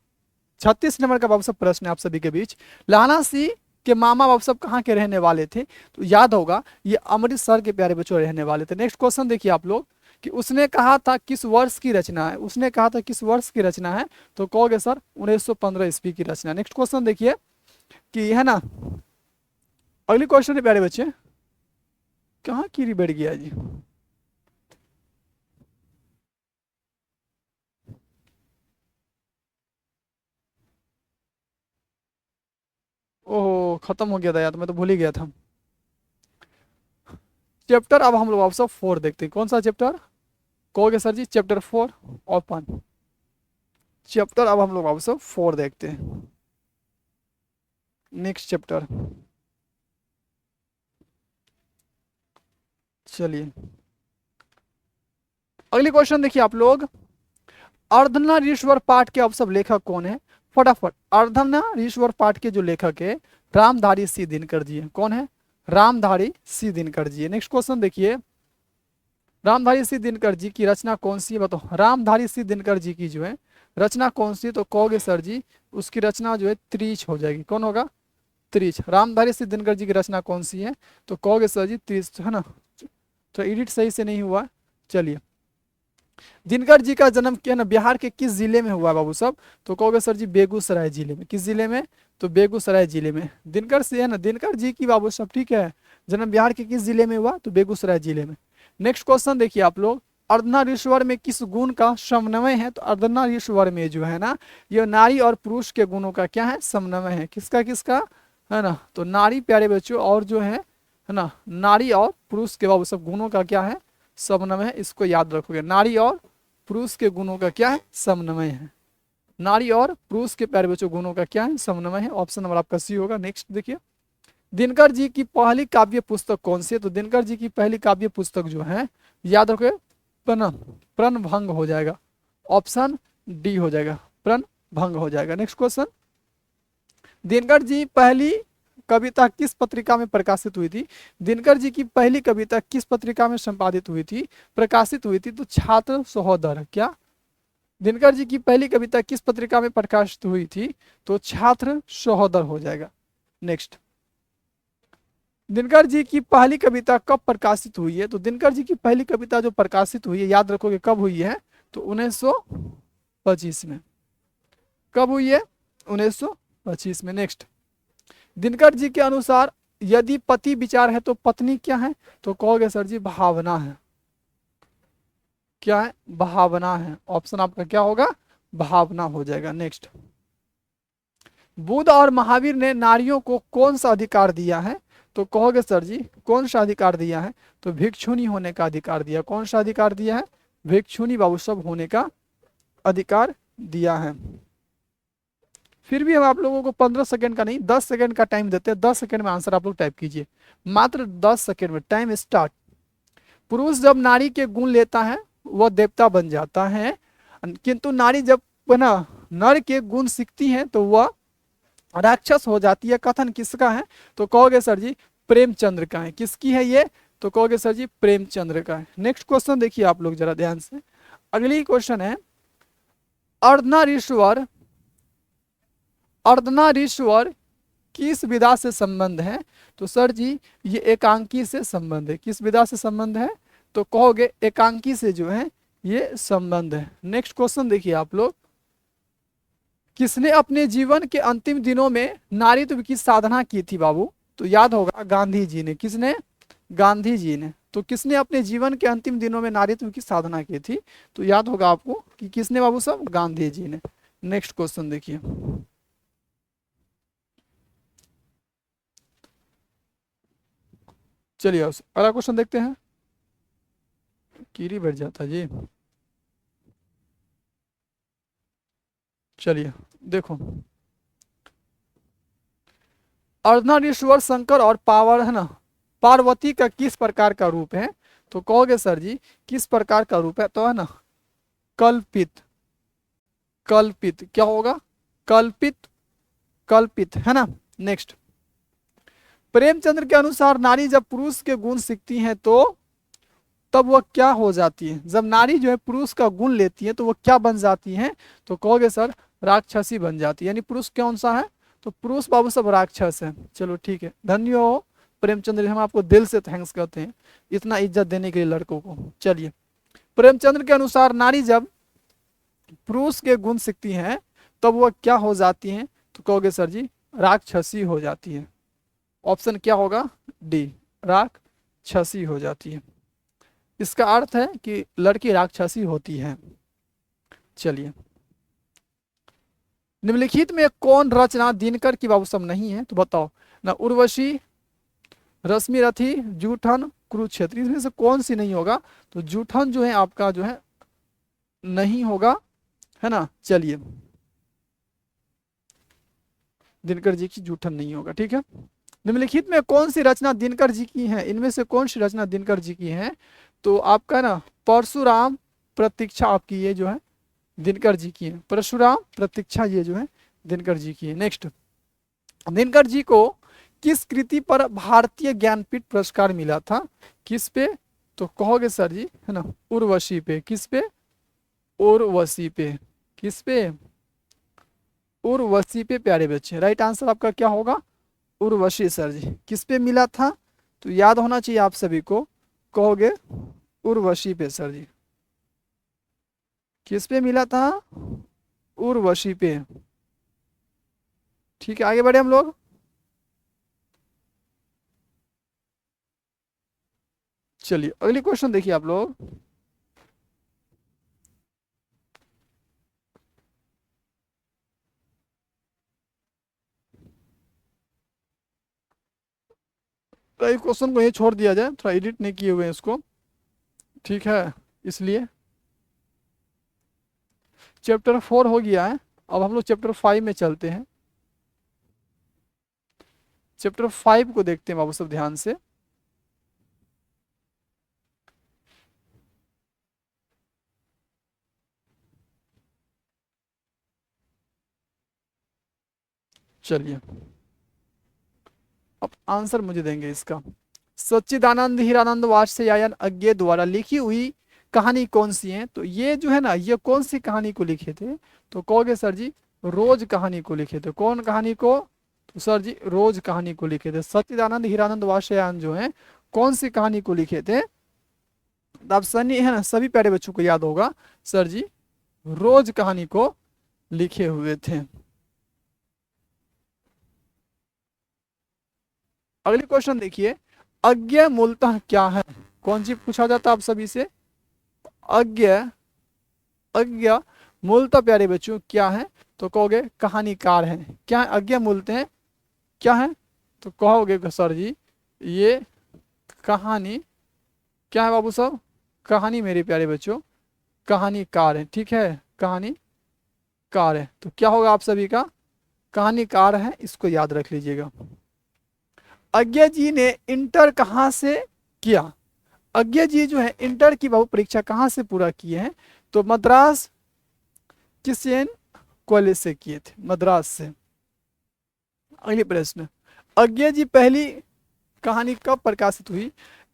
36 नंबर का बाबू साहब प्रश्न है आप सभी के बीच। लाना सी के मामा बाबू साहब कहाँ के रहने वाले थे, तो याद होगा ये अमृतसर के प्यारे बच्चों रहने वाले थे। नेक्स्ट क्वेश्चन देखिए आप लोग, कि उसने कहा था किस वर्ष की रचना है, उसने कहा था किस वर्ष की रचना है, तो कहोगे सर 1915 ईस्वी की रचना। नेक्स्ट क्वेश्चन देखिए कि है ना, अगली क्वेश्चन है प्यारे बच्चे, कहाँ कीरी बैठ गया जी, ओहो खत्म हो गया था यार, तो मैं तो भूल ही गया था। चैप्टर अब हम लोग आप सब 4 देखते हैं, कौन सा चैप्टर, कहोगे सर जी चैप्टर 4 ओपन। चैप्टर अब हम लोग आप सब 4 देखते हैं। नेक्स्ट चैप्टर, चलिए अगली क्वेश्चन देखिए आप लोग, अर्धनारीश्वर पाठ के अब सब लेखक कौन है, फटाफट। अर्धनारीश्वर पाठ के जो लेखक है रामधारी सी दिनकर जी है, कौन है, रामधारी सी दिनकर जी है। नेक्स्ट क्वेश्चन देखिए, रामधारी सी दिनकर जी की रचना कौन सी है, बताओ रामधारी सी दिनकर जी की जो है रचना कौन सी है, तो कहोगे सर जी उसकी रचना जो है त्रिच हो जाएगी, कौन होगा, त्रिच। रामधारी सी दिनकर जी की रचना कौन सी है, तो कहोगे सर जी त्रिच, है ना। तो एडिट सही से नहीं हुआ, चलिए। दिनकर जी का जन्म क्या ना बिहार के किस जिले में हुआ बाबू साहब, तो कहोगे सर जी बेगूसराय जिले में। किस जिले में, तो बेगूसराय जिले में। दिनकर से है ना, दिनकर जी की बाबू साहब ठीक है, जन्म बिहार के किस जिले में हुआ, तो बेगूसराय जिले में। नेक्स्ट क्वेश्चन देखिए आप लोग, अर्धनारीश्वर में किस गुण का समन्वय है, तो अर्धनारीश्वर में जो है ना ये नारी और पुरुष के गुणों का क्या है, समन्वय है। किसका किसका, है ना, तो नारी प्यारे बच्चों और जो है है ना, नारी और पुरुष के बाबू सब गुणों का क्या है, समन्वय है। इसको याद रखोगे, नारी और पुरुष के गुणों का क्या है, समन्वय है। नारी और पुरुष के प्यारे बच्चों गुणों का क्या है, समन्वय है। ऑप्शन नंबर आपका सी होगा। नेक्स्ट देखिए, दिनकर जी की पहली काव्य पुस्तक कौन सी है? तो दिनकर जी की पहली काव्य पुस्तक जो है, याद रखोगे, प्रणभंग हो जाएगा। ऑप्शन डी हो जाएगा, प्रणभंग हो जाएगा। नेक्स्ट क्वेश्चन, दिनकर जी पहली कविता किस पत्रिका में प्रकाशित हुई थी? दिनकर जी की पहली कविता किस पत्रिका में संपादित हुई थी, प्रकाशित हुई थी? तो छात्र सहोदर। क्या? दिनकर जी की पहली कविता किस पत्रिका में प्रकाशित हुई थी? तो छात्र सहोदर हो जाएगा। नेक्स्ट, दिनकर जी की पहली कविता कब प्रकाशित हुई है? तो दिनकर जी की पहली कविता जो प्रकाशित हुई है, याद रखोगे कब हुई है? तो 1925 में। कब हुई है? 1925 में। नेक्स्ट, दिनकर जी के अनुसार यदि पति विचार है तो पत्नी क्या है? तो कहोगे सर जी भावना है। क्या है? भावना है। ऑप्शन आपका क्या होगा? भावना हो जाएगा। नेक्स्ट, बुद्ध और महावीर ने नारियों को कौन सा अधिकार दिया है? तो कहोगे सर जी कौन सा अधिकार दिया है? तो भिक्षुणी होने का अधिकार दिया। कौन सा अधिकार दिया है? भिक्षुणी बाबू सब होने का अधिकार दिया है। फिर भी हम आप लोगों को 15 सेकंड का नहीं 10 सेकंड का टाइम देते हैं। 10 सेकंड में आंसर आप लोग टाइप कीजिए, मात्र 10 सेकंड में। Time start. पुरुष जब नारी के गुण लेता है वह देवता बन जाता है, किंतु नारी जब ना नर के गुण सीखती है तो वह राक्षस हो जाती है। कथन किसका है? तो कहोगे सर जी प्रेमचंद्र का है। किसकी है ये? तो कहोगे सर जी प्रेमचंद्र का है। नेक्स्ट क्वेश्चन देखिए आप लोग जरा ध्यान से। अगली क्वेश्चन है, अर्धनारीश्वर अर्धनारीश्वर किस विधा से संबंध है? तो सर जी ये एकांकी से संबंध है। किस विधा से संबंध है? तो कहोगे एकांकी से जो है ये संबंध है। नेक्स्ट क्वेश्चन देखिए आप लोग, किसने अपने जीवन के अंतिम दिनों में नारीत्व की साधना की थी बाबू? तो याद होगा गांधी जी ने। किसने? गांधी जी ने। तो किसने अपने जीवन के अंतिम दिनों में नारीत्व की साधना की थी? तो याद होगा आपको कि किसने बाबू साहब? गांधी जी ने। नेक्स्ट क्वेश्चन देखिए, चलिए अगला क्वेश्चन देखते हैं। कीरी बैठ जाता जी। चलिए देखो, अर्धनारीश्वर शंकर और पावर है ना पार्वती का किस प्रकार का रूप है? तो कहोगे सर जी किस प्रकार का रूप है? तो है ना कल्पित। कल्पित क्या होगा? कल्पित। कल्पित है ना। नेक्स्ट, प्रेमचंद्र के अनुसार नारी जब पुरुष के गुण सीखती है तो तब वह क्या हो जाती है? जब नारी जो है पुरुष का गुण लेती है तो वह क्या बन जाती है? तो कहोगे सर राक्षसी बन जाती है। यानी पुरुष कौन सा है? तो पुरुष बाबू सब राक्षस है। चलो ठीक है, धन्य हो प्रेमचंद्र, हम आपको दिल से थैंक्स करते हैं इतना इज्जत देने के लिए लड़कों को। चलिए, प्रेमचंद्र के अनुसार नारी जब पुरुष के गुण सीखती हैं तब वह क्या हो जाती हैं? तो कहोगे सर जी राक्षसी हो जाती है। ऑप्शन क्या होगा? डी, राक्षसी हो जाती है। इसका अर्थ है कि लड़की राक्षसी होती है। चलिए, निम्नलिखित में कौन रचना दिनकर की बाबू सब नहीं है? तो बताओ ना, उर्वशी, रश्मिरथी, जूठन, कुरुक्षेत्र, इसमें से कौन सी नहीं होगा? तो जूठन जो है आपका जो है नहीं होगा, है ना। चलिए, दिनकर जी की जूठन नहीं होगा, ठीक है। निम्नलिखित में कौन सी रचना दिनकर जी की है? इनमें से कौन सी रचना दिनकर जी की है? तो आपका ना परशुराम प्रतीक्षा आपकी ये जो है दिनकर जी की है। परशुराम प्रतीक्षा ये जो है दिनकर जी की है। नेक्स्ट, दिनकर जी को किस कृति पर भारतीय ज्ञानपीठ पुरस्कार मिला था? किस पे? तो कहोगे सर जी है ना उर्वशी पे। किस पे? उर्वशी पे। किस पे? उर्वशी पे प्यारे बच्चे। राइट आंसर आपका क्या होगा? उर्वशी सर जी। किस पे मिला था? तो याद होना चाहिए आप सभी को, कहोगे उर्वशी पे सर जी। किस पे मिला था? उर्वशी पे। ठीक है, आगे बढ़े हम लोग। चलिए अगली क्वेश्चन देखिए आप लोग, तो इस क्वेश्चन को ये छोड़ दिया जाए, थोड़ा एडिट नहीं किए हुए हैं इसको, ठीक है, इसलिए चैप्टर 4 हो गया है। अब हम लोग चैप्टर 5 में चलते हैं। चैप्टर 5 को देखते हैं बाबू सब ध्यान से। चलिए अब आंसर मुझे देंगे इसका। सच्चिदानंद हीरानंद वात्स्यायन अज्ञे द्वारा लिखी हुई कहानी कौन सी है? तो ये जो है ना, ये कौन सी कहानी को लिखे थे? तो कहोगे सर जी रोज कहानी को लिखे थे। कौन कहानी को? तो सर जी रोज कहानी को लिखे थे। सच्चिदानंद हीरानंद वात्स्यायन जो है कौन सी कहानी को लिखे थे? तो आप सनी है ना, सभी प्यारे बच्चों को याद होगा, सर जी रोज कहानी को लिखे हुए थे। अगली क्वेश्चन देखिए, अज्ञ मूलतः क्या है? कौन सी पूछा जाता है आप सभी से? अज्ञ, अज्ञ मूलतः प्यारे बच्चों क्या है? तो कहोगे कहानीकार है। क्या है अज्ञ मूलतः? क्या है? तो कहोगे सर जी ये कहानी, क्या है बाबू साहब? कहानी मेरे प्यारे बच्चों, कहानीकार है, ठीक है, कहानीकार है। तो क्या होगा आप सभी का? कहानीकार है, इसको याद रख लीजिएगा। अज्ञ जी ने इंटर कहाँ से किया? अज्ञ जी जो है इंटर की बाबू परीक्षा कहाँ से पूरा किए हैं? तो मद्रास क्रिश्चियन कॉलेज से किए थे, मद्रास से। अगली प्रश्न, अज्ञ जी पहली कहानी कब प्रकाशित हुई?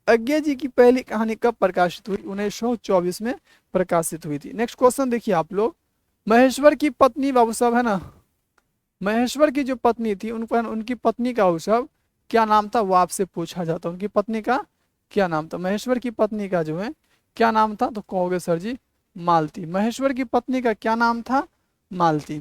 अज्ञ जी की पहली कहानी कब प्रकाशित हुई? 1924 में प्रकाशित हुई थी। नेक्स्ट क्वेश्चन देखिए आप लोग, महेश्वर की पत्नी बाबू साहब है ना, महेश्वर की जो पत्नी थी उनकी पत्नी का बाबू साहब क्या नाम था? वो आपसे पूछा जाता है, उनकी पत्नी का क्या नाम था? महेश्वर की पत्नी का जो है क्या नाम था? तो कहोगे सर जी मालती। महेश्वर की पत्नी का क्या नाम था? मालती।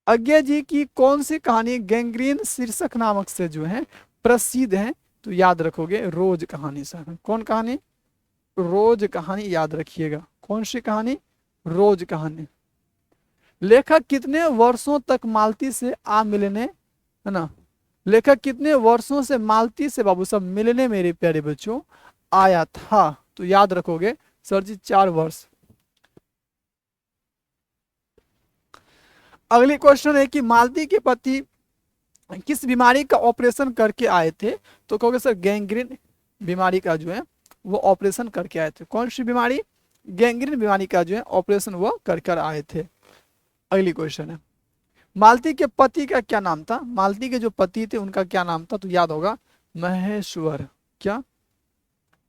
अज्ञे जी की कौन सी कहानी गैंग्रीन शीर्षक नामक से जो है प्रसिद्ध है? तो याद रखोगे रोज कहानी सर। कौन कहानी? रोज कहानी याद रखिएगा। कौन सी कहानी? रोज कहानी। लेखक कितने वर्षों तक मालती से आ मिलने, है ना, लेखक कितने वर्षों से मालती से बाबू साहब मिलने मेरे प्यारे बच्चों आया था? तो याद रखोगे सर जी 4 वर्ष। अगली क्वेश्चन है कि मालती के पति किस बीमारी का ऑपरेशन करके आए थे? तो कहोगे सर गैंग्रीन बीमारी का जो है वो ऑपरेशन करके आए थे। कौन सी बीमारी? गैंग्रीन बीमारी का जो है ऑपरेशन वो कर आए थे। अगली क्वेश्चन है, मालती के पति का क्या नाम था? मालती के जो पति थे उनका क्या नाम था? तो याद होगा महेश्वर। क्या?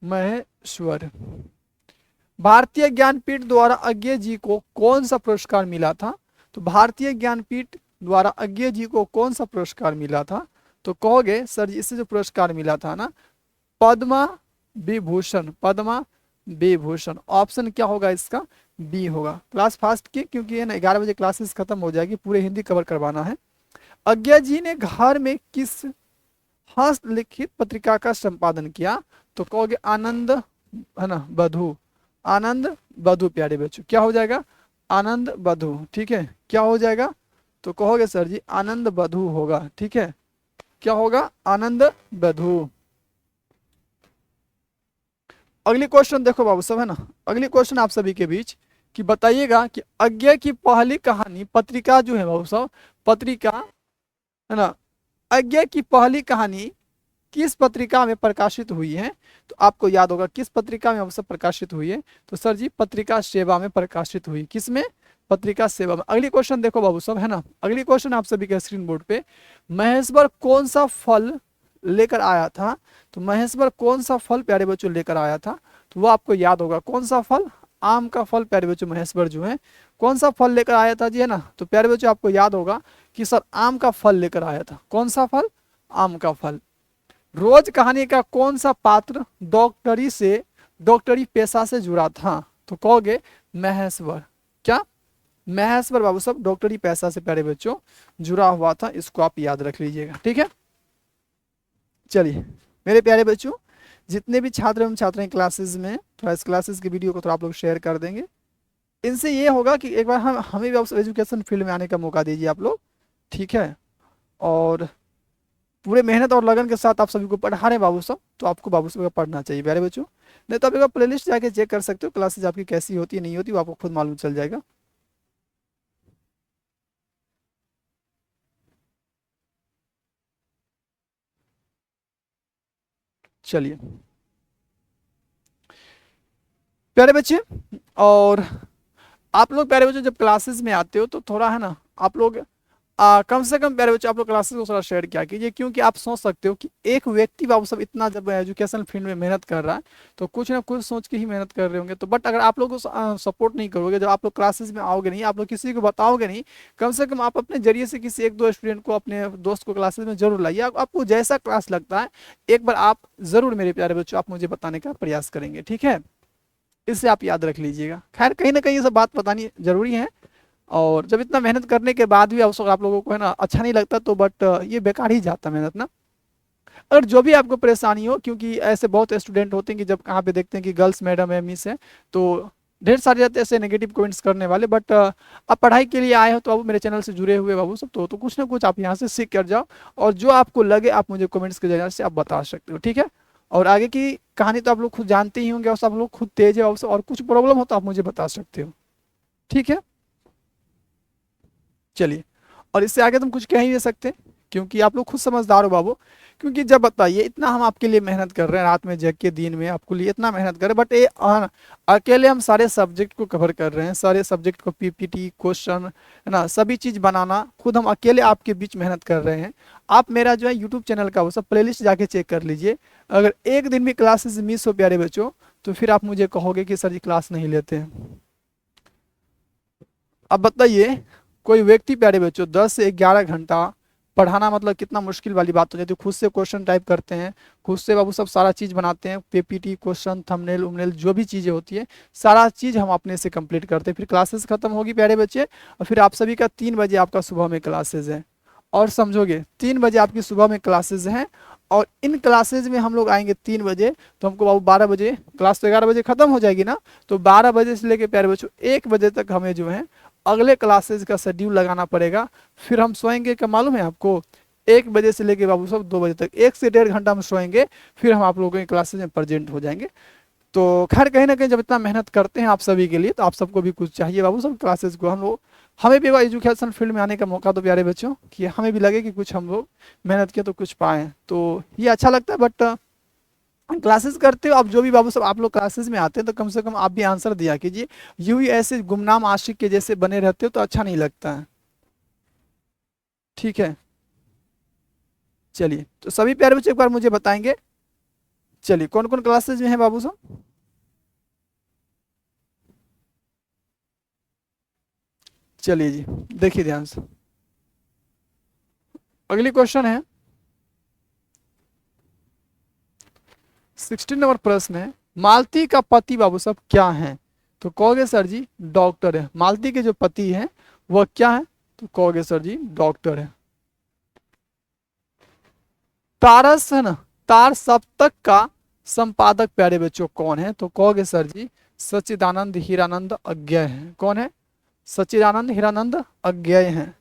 महेश्वर। भारतीय ज्ञानपीठ द्वारा अज्ञे जी को कौन सा पुरस्कार मिला था? तो भारतीय ज्ञानपीठ द्वारा अज्ञे जी को कौन सा पुरस्कार मिला था? तो कहोगे सर जी इससे जो पुरस्कार मिला था ना, पद्मा विभूषण। पद्मा विभूषण। ऑप्शन क्या होगा इसका? बी होगा। क्लास फास्ट की, क्योंकि ये ना 11 बजे क्लासेस खत्म हो जाएगी, पूरे हिंदी कवर करवाना है। अज्ञा जी ने घर में किस हस्तलिखित पत्रिका का संपादन किया? तो कहोगे आनंद, है ना, बधू। आनंद बधू प्यारे बच्चों। क्या हो जाएगा? आनंद बधू, ठीक है। क्या हो जाएगा? तो कहोगे सर जी आनंद बधू होगा, ठीक है। क्या होगा? आनंद बधू। अगली क्वेश्चन देखो बाबू सब, है ना, अगली क्वेश्चन आप सभी के बीच कि बताइएगा कि अज्ञे की पहली कहानी पत्रिका जो है बाबू साहब, पत्रिका, है ना, अज्ञे की पहली कहानी किस पत्रिका में प्रकाशित हुई है? तो आपको याद होगा किस पत्रिका में अवश्य प्रकाशित हुई है? तो सर जी पत्रिका सेवा में प्रकाशित हुई। किस में? पत्रिका सेवा में। अगली क्वेश्चन देखो बाबू साहब, है ना, अगली क्वेश्चन आप सभी के स्क्रीन बोर्ड पे, महेश्वर कौन सा फल लेकर आया था? तो महेश्वर कौन सा फल प्यारे बच्चों लेकर आया था? तो वो आपको याद होगा कौन सा फल? आम का फल प्यारे बच्चों महेश्वर जो है कौन सा फल लेकर आया था जी, है ना। तो प्यारे बच्चों आपको याद होगा कि सर आम का फल लेकर आया था। कौन सा फल? आम का फल। रोज कहानी का कौन सा पात्र डॉक्टरी पेशा से जुड़ा था? तो कहोगे महेश्वर। क्या? महेश्वर बाबू साहब डॉक्टरी पेशा से प्यारे बच्चों जुड़ा हुआ था, इसको आप याद रख लीजिएगा, ठीक है। चलिए मेरे प्यारे बच्चों, जितने भी छात्र एवं छात्राएं क्लासेस में, थोड़ा इस क्लासेस की वीडियो को थोड़ा आप लोग शेयर कर देंगे। इनसे ये होगा कि एक बार हमें भी एजुकेशन फील्ड में आने का मौका दीजिए आप लोग, ठीक है। और पूरे मेहनत और लगन के साथ आप सभी को पढ़ा रहे हैं बाबू साहब, तो आपको बाबू साहब का पढ़ना चाहिए प्यारे बच्चों। नहीं तो आप एक प्लेलिस्ट जाके चेक कर सकते हो, क्लासेज आपकी कैसी होती है नहीं होती वो आपको खुद मालूम चल जाएगा। चलिए प्यारे बच्चे, और आप लोग प्यारे बच्चों जब क्लासेस में आते हो तो थोड़ा है ना आप लोग कम से कम प्यारे बच्चों आप लोग क्लासेस को थोड़ा शेयर किया कीजिए, क्योंकि आप सोच सकते हो कि एक व्यक्ति बाबू सब इतना जब एजुकेशन फील्ड में मेहनत कर रहा है तो कुछ ना कुछ सोच के ही मेहनत कर रहे होंगे। तो बट अगर आप लोग को सपोर्ट नहीं करोगे, जब आप लोग क्लासेस में आओगे नहीं, आप लोग किसी को बताओगे नहीं, कम से कम आप अपने जरिए से किसी एक दो स्टूडेंट को, अपने दोस्त को क्लासेस में जरूर लाइए। आपको जैसा क्लास लगता है एक बार आप जरूर मेरे प्यारे बच्चों आप मुझे बताने का प्रयास करेंगे, ठीक है। इससे आप याद रख लीजिएगा। खैर कहीं ना कहीं ये सब बात बतानी जरूरी है, और जब इतना मेहनत करने के बाद भी आप लोगों को है ना अच्छा नहीं लगता तो बट ये बेकार ही जाता मेहनत ना। अगर जो भी आपको परेशानी हो, क्योंकि ऐसे बहुत स्टूडेंट होते हैं कि जब कहाँ पे देखते हैं कि गर्ल्स मैडम है, मिस है, तो ढेर सारे रहते हैं ऐसे नेगेटिव कमेंट्स करने वाले। बट आप पढ़ाई के लिए आए हो तो आप मेरे चैनल से जुड़े हुए बाबू सब, तो कुछ ना कुछ आप यहाँ से सीख कर जाओ, और जो आपको लगे आप मुझे कमेंट्स के जरिए से आप बता सकते हो, ठीक है। और आगे की कहानी तो आप लोग खुद जानते ही होंगे, और सब लोग खुद तेज है, और कुछ प्रॉब्लम हो तो आप मुझे बता सकते हो, ठीक है। चलिए, और इससे आगे तुम कुछ कह ही नहीं सकते, क्योंकि आप लोग खुद समझदार हो बाबू। क्योंकि जब बताइए इतना हम आपके लिए मेहनत कर रहे हैं, रात में जग के दिन में आपके लिए इतना मेहनत कर रहे हैं, बट ये अकेले हम सारे सब्जेक्ट को कवर कर रहे हैं, सारे सब्जेक्ट को पीपीटी क्वेश्चन है ना सभी चीज़ बनाना खुद हम अकेले आपके बीच मेहनत कर रहे हैं। आप मेरा जो है यूट्यूब चैनल का वो सब प्लेलिस्ट जाके चेक कर लीजिए। अगर एक दिन भी क्लासेस मिस हो प्यारे बच्चों, तो फिर आप मुझे कहोगे कि सर जी क्लास नहीं लेते हैं। अब बताइए कोई व्यक्ति प्यारे बच्चों 10 से 11 घंटा पढ़ाना मतलब कितना मुश्किल वाली बात हो जाती है। खुद से क्वेश्चन टाइप करते हैं, खुद से बाबू सब सारा चीज़ बनाते हैं, पीपीटी क्वेश्चन थंबनेल उमनेल जो भी चीज़ें होती है सारा चीज़ हम अपने से कंप्लीट करते हैं। फिर क्लासेस खत्म होगी प्यारे बच्चे, और फिर आप सभी का 3 बजे आपका सुबह में क्लासेज है। और समझोगे 3 बजे आपकी सुबह में क्लासेज हैं, और इन क्लासेज में हम लोग आएंगे 3 बजे, तो हमको बाबू 12 बजे क्लास तो 11 बजे खत्म हो जाएगी ना, तो 12 बजे से लेके प्यारे बच्चों 1 बजे तक हमें जो है अगले क्लासेज का शेड्यूल लगाना पड़ेगा। फिर हम सोएंगे, क्या मालूम है आपको, 1 बजे से लेके बाबू साहब 2 बजे तक 1 से 1.5 घंटा हम सोएंगे, फिर हम आप लोगों के क्लासेज में प्रेजेंट हो जाएंगे। तो खैर कहीं ना कहीं जब इतना मेहनत करते हैं आप सभी के लिए, तो आप सबको भी कुछ चाहिए बाबू साहब क्लासेज को। हम लोग हमें भी एजुकेशन फील्ड में आने का मौका दो प्यारे बच्चों, कि हमें भी लगे कि कुछ हम लोग मेहनत किए तो कुछ पाएँ, तो ये अच्छा लगता है। बट क्लासेस करते हो आप जो भी बाबू साहब आप लोग क्लासेस में आते हैं, तो कम से कम आप भी आंसर दिया कीजिए। यूं ही ऐसे गुमनाम आशिक के जैसे बने रहते हो तो अच्छा नहीं लगता है, ठीक है। चलिए, तो सभी प्यारे बच्चे एक बार मुझे बताएंगे, चलिए कौन कौन क्लासेज में है बाबू साहब। चलिए जी, देखिए ध्यान से, अगली क्वेश्चन है 16 नंबर प्रश्न है, मालती का पति बाबू साहब क्या है? तो कहोगे सर जी डॉक्टर है। मालती के जो पति हैं वह क्या है? तो कहोगे सर जी डॉक्टर है। तारस है ना, तार सप्तक का संपादक प्यारे बच्चों कौन है? तो कहोगे सर जी सच्चिदानंद हीरानंद अज्ञेय है। कौन है? सच्चिदानंद हीरानंद अज्ञेय है।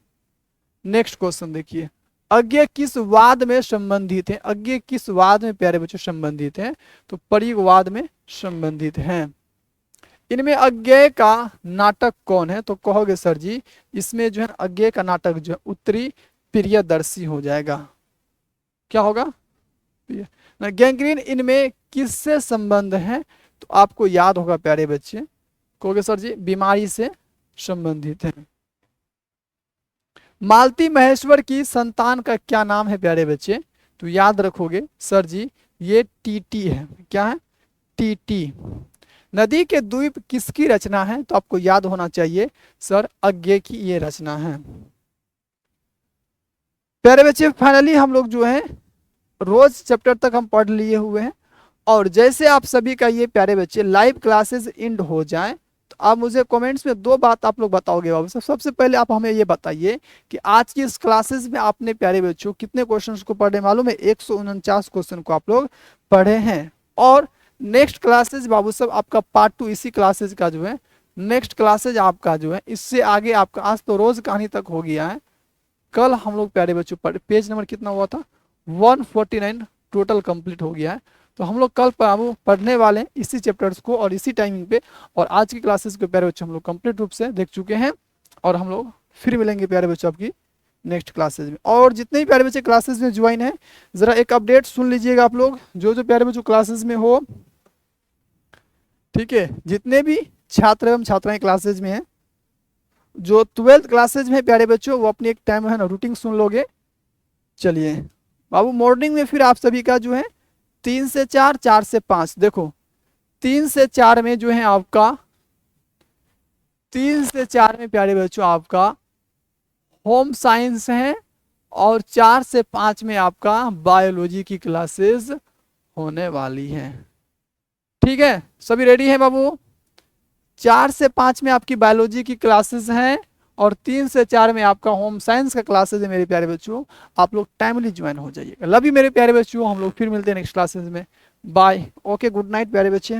नेक्स्ट क्वेश्चन देखिए, अज्ञेय किस वाद में संबंधित है? अज्ञेय किस वाद में प्यारे बच्चों संबंधित है? तो परिवाद में संबंधित है। इनमें अज्ञेय का नाटक कौन है? तो कहोगे सर जी इसमें जो है अज्ञेय का नाटक जो है उत्तरी प्रियदर्शी हो जाएगा। क्या होगा? गैंग्रीन इनमें किससे संबंध है? तो आपको याद होगा प्यारे बच्चे, कहोगे सर जी बीमारी से संबंधित है। मालती महेश्वर की संतान का क्या नाम है प्यारे बच्चे? तो याद रखोगे सर जी ये टीटी है। क्या है? टीटी। नदी के द्वीप किसकी रचना है? तो आपको याद होना चाहिए सर अज्ञेय की ये रचना है। प्यारे बच्चे फाइनली हम लोग जो है रोज चैप्टर तक हम पढ़ लिए हुए हैं, और जैसे आप सभी का ये प्यारे बच्चे लाइव क्लासेस एंड हो जाए तो आप मुझे कमेंट्स में 2 बात आप लोग बताओगे बाबू साहब। सबसे पहले आप हमें ये बताइए कि आज की इस क्लासेस में आपने प्यारे बच्चों कितने क्वेश्चंस को पढ़े मालूम है? 149 क्वेश्चन को आप लोग पढ़े हैं। और नेक्स्ट क्लासेज बाबू साहब आपका पार्ट 2 इसी क्लासेज का जो है नेक्स्ट क्लासेज आपका जो है इससे आगे आपका, आज तो रोज कहानी तक हो गया है, कल हम लोग प्यारे बच्चों पेज नंबर कितना हुआ था 149 टोटल कंप्लीट हो गया है। तो हम लोग कल पढ़ने वाले हैं इसी चैप्टर्स को और इसी टाइमिंग पे, और आज की क्लासेस के प्यारे बच्चों हम लोग कंप्लीट रूप से देख चुके हैं, और हम लोग फिर मिलेंगे प्यारे बच्चों आपकी नेक्स्ट क्लासेज में। और जितने भी प्यारे बच्चे क्लासेस में ज्वाइन है, जरा एक अपडेट सुन लीजिएगा आप लोग, जो जो प्यारे बच्चों क्लासेस में हो, ठीक है, जितने भी छात्र एवं छात्राएं क्लासेज में हैं, जो 12th क्लासेज में प्यारे बच्चों, वो अपनी एक टाइम है ना रूटीन सुन लोगे। चलिए बाबू, मॉर्निंग में फिर आप सभी का जो है 3 से 4, 4 से 5, देखो 3 से 4 में जो है आपका, 3 से 4 में प्यारे बच्चों आपका होम साइंस है, और 4 से 5 में आपका बायोलॉजी की क्लासेस होने वाली है। ठीक है, सभी रेडी है बाबू? 4 से 5 में आपकी बायोलॉजी की क्लासेस हैं, और 3 से 4 में आपका होम साइंस का क्लासेस है मेरे प्यारे बच्चों। आप लोग टाइमली ज्वाइन हो जाइएगा। लव यू मेरे प्यारे बच्चों, हम लोग फिर मिलते हैं नेक्स्ट क्लासेस में। बाय, ओके, गुड नाइट प्यारे बच्चे।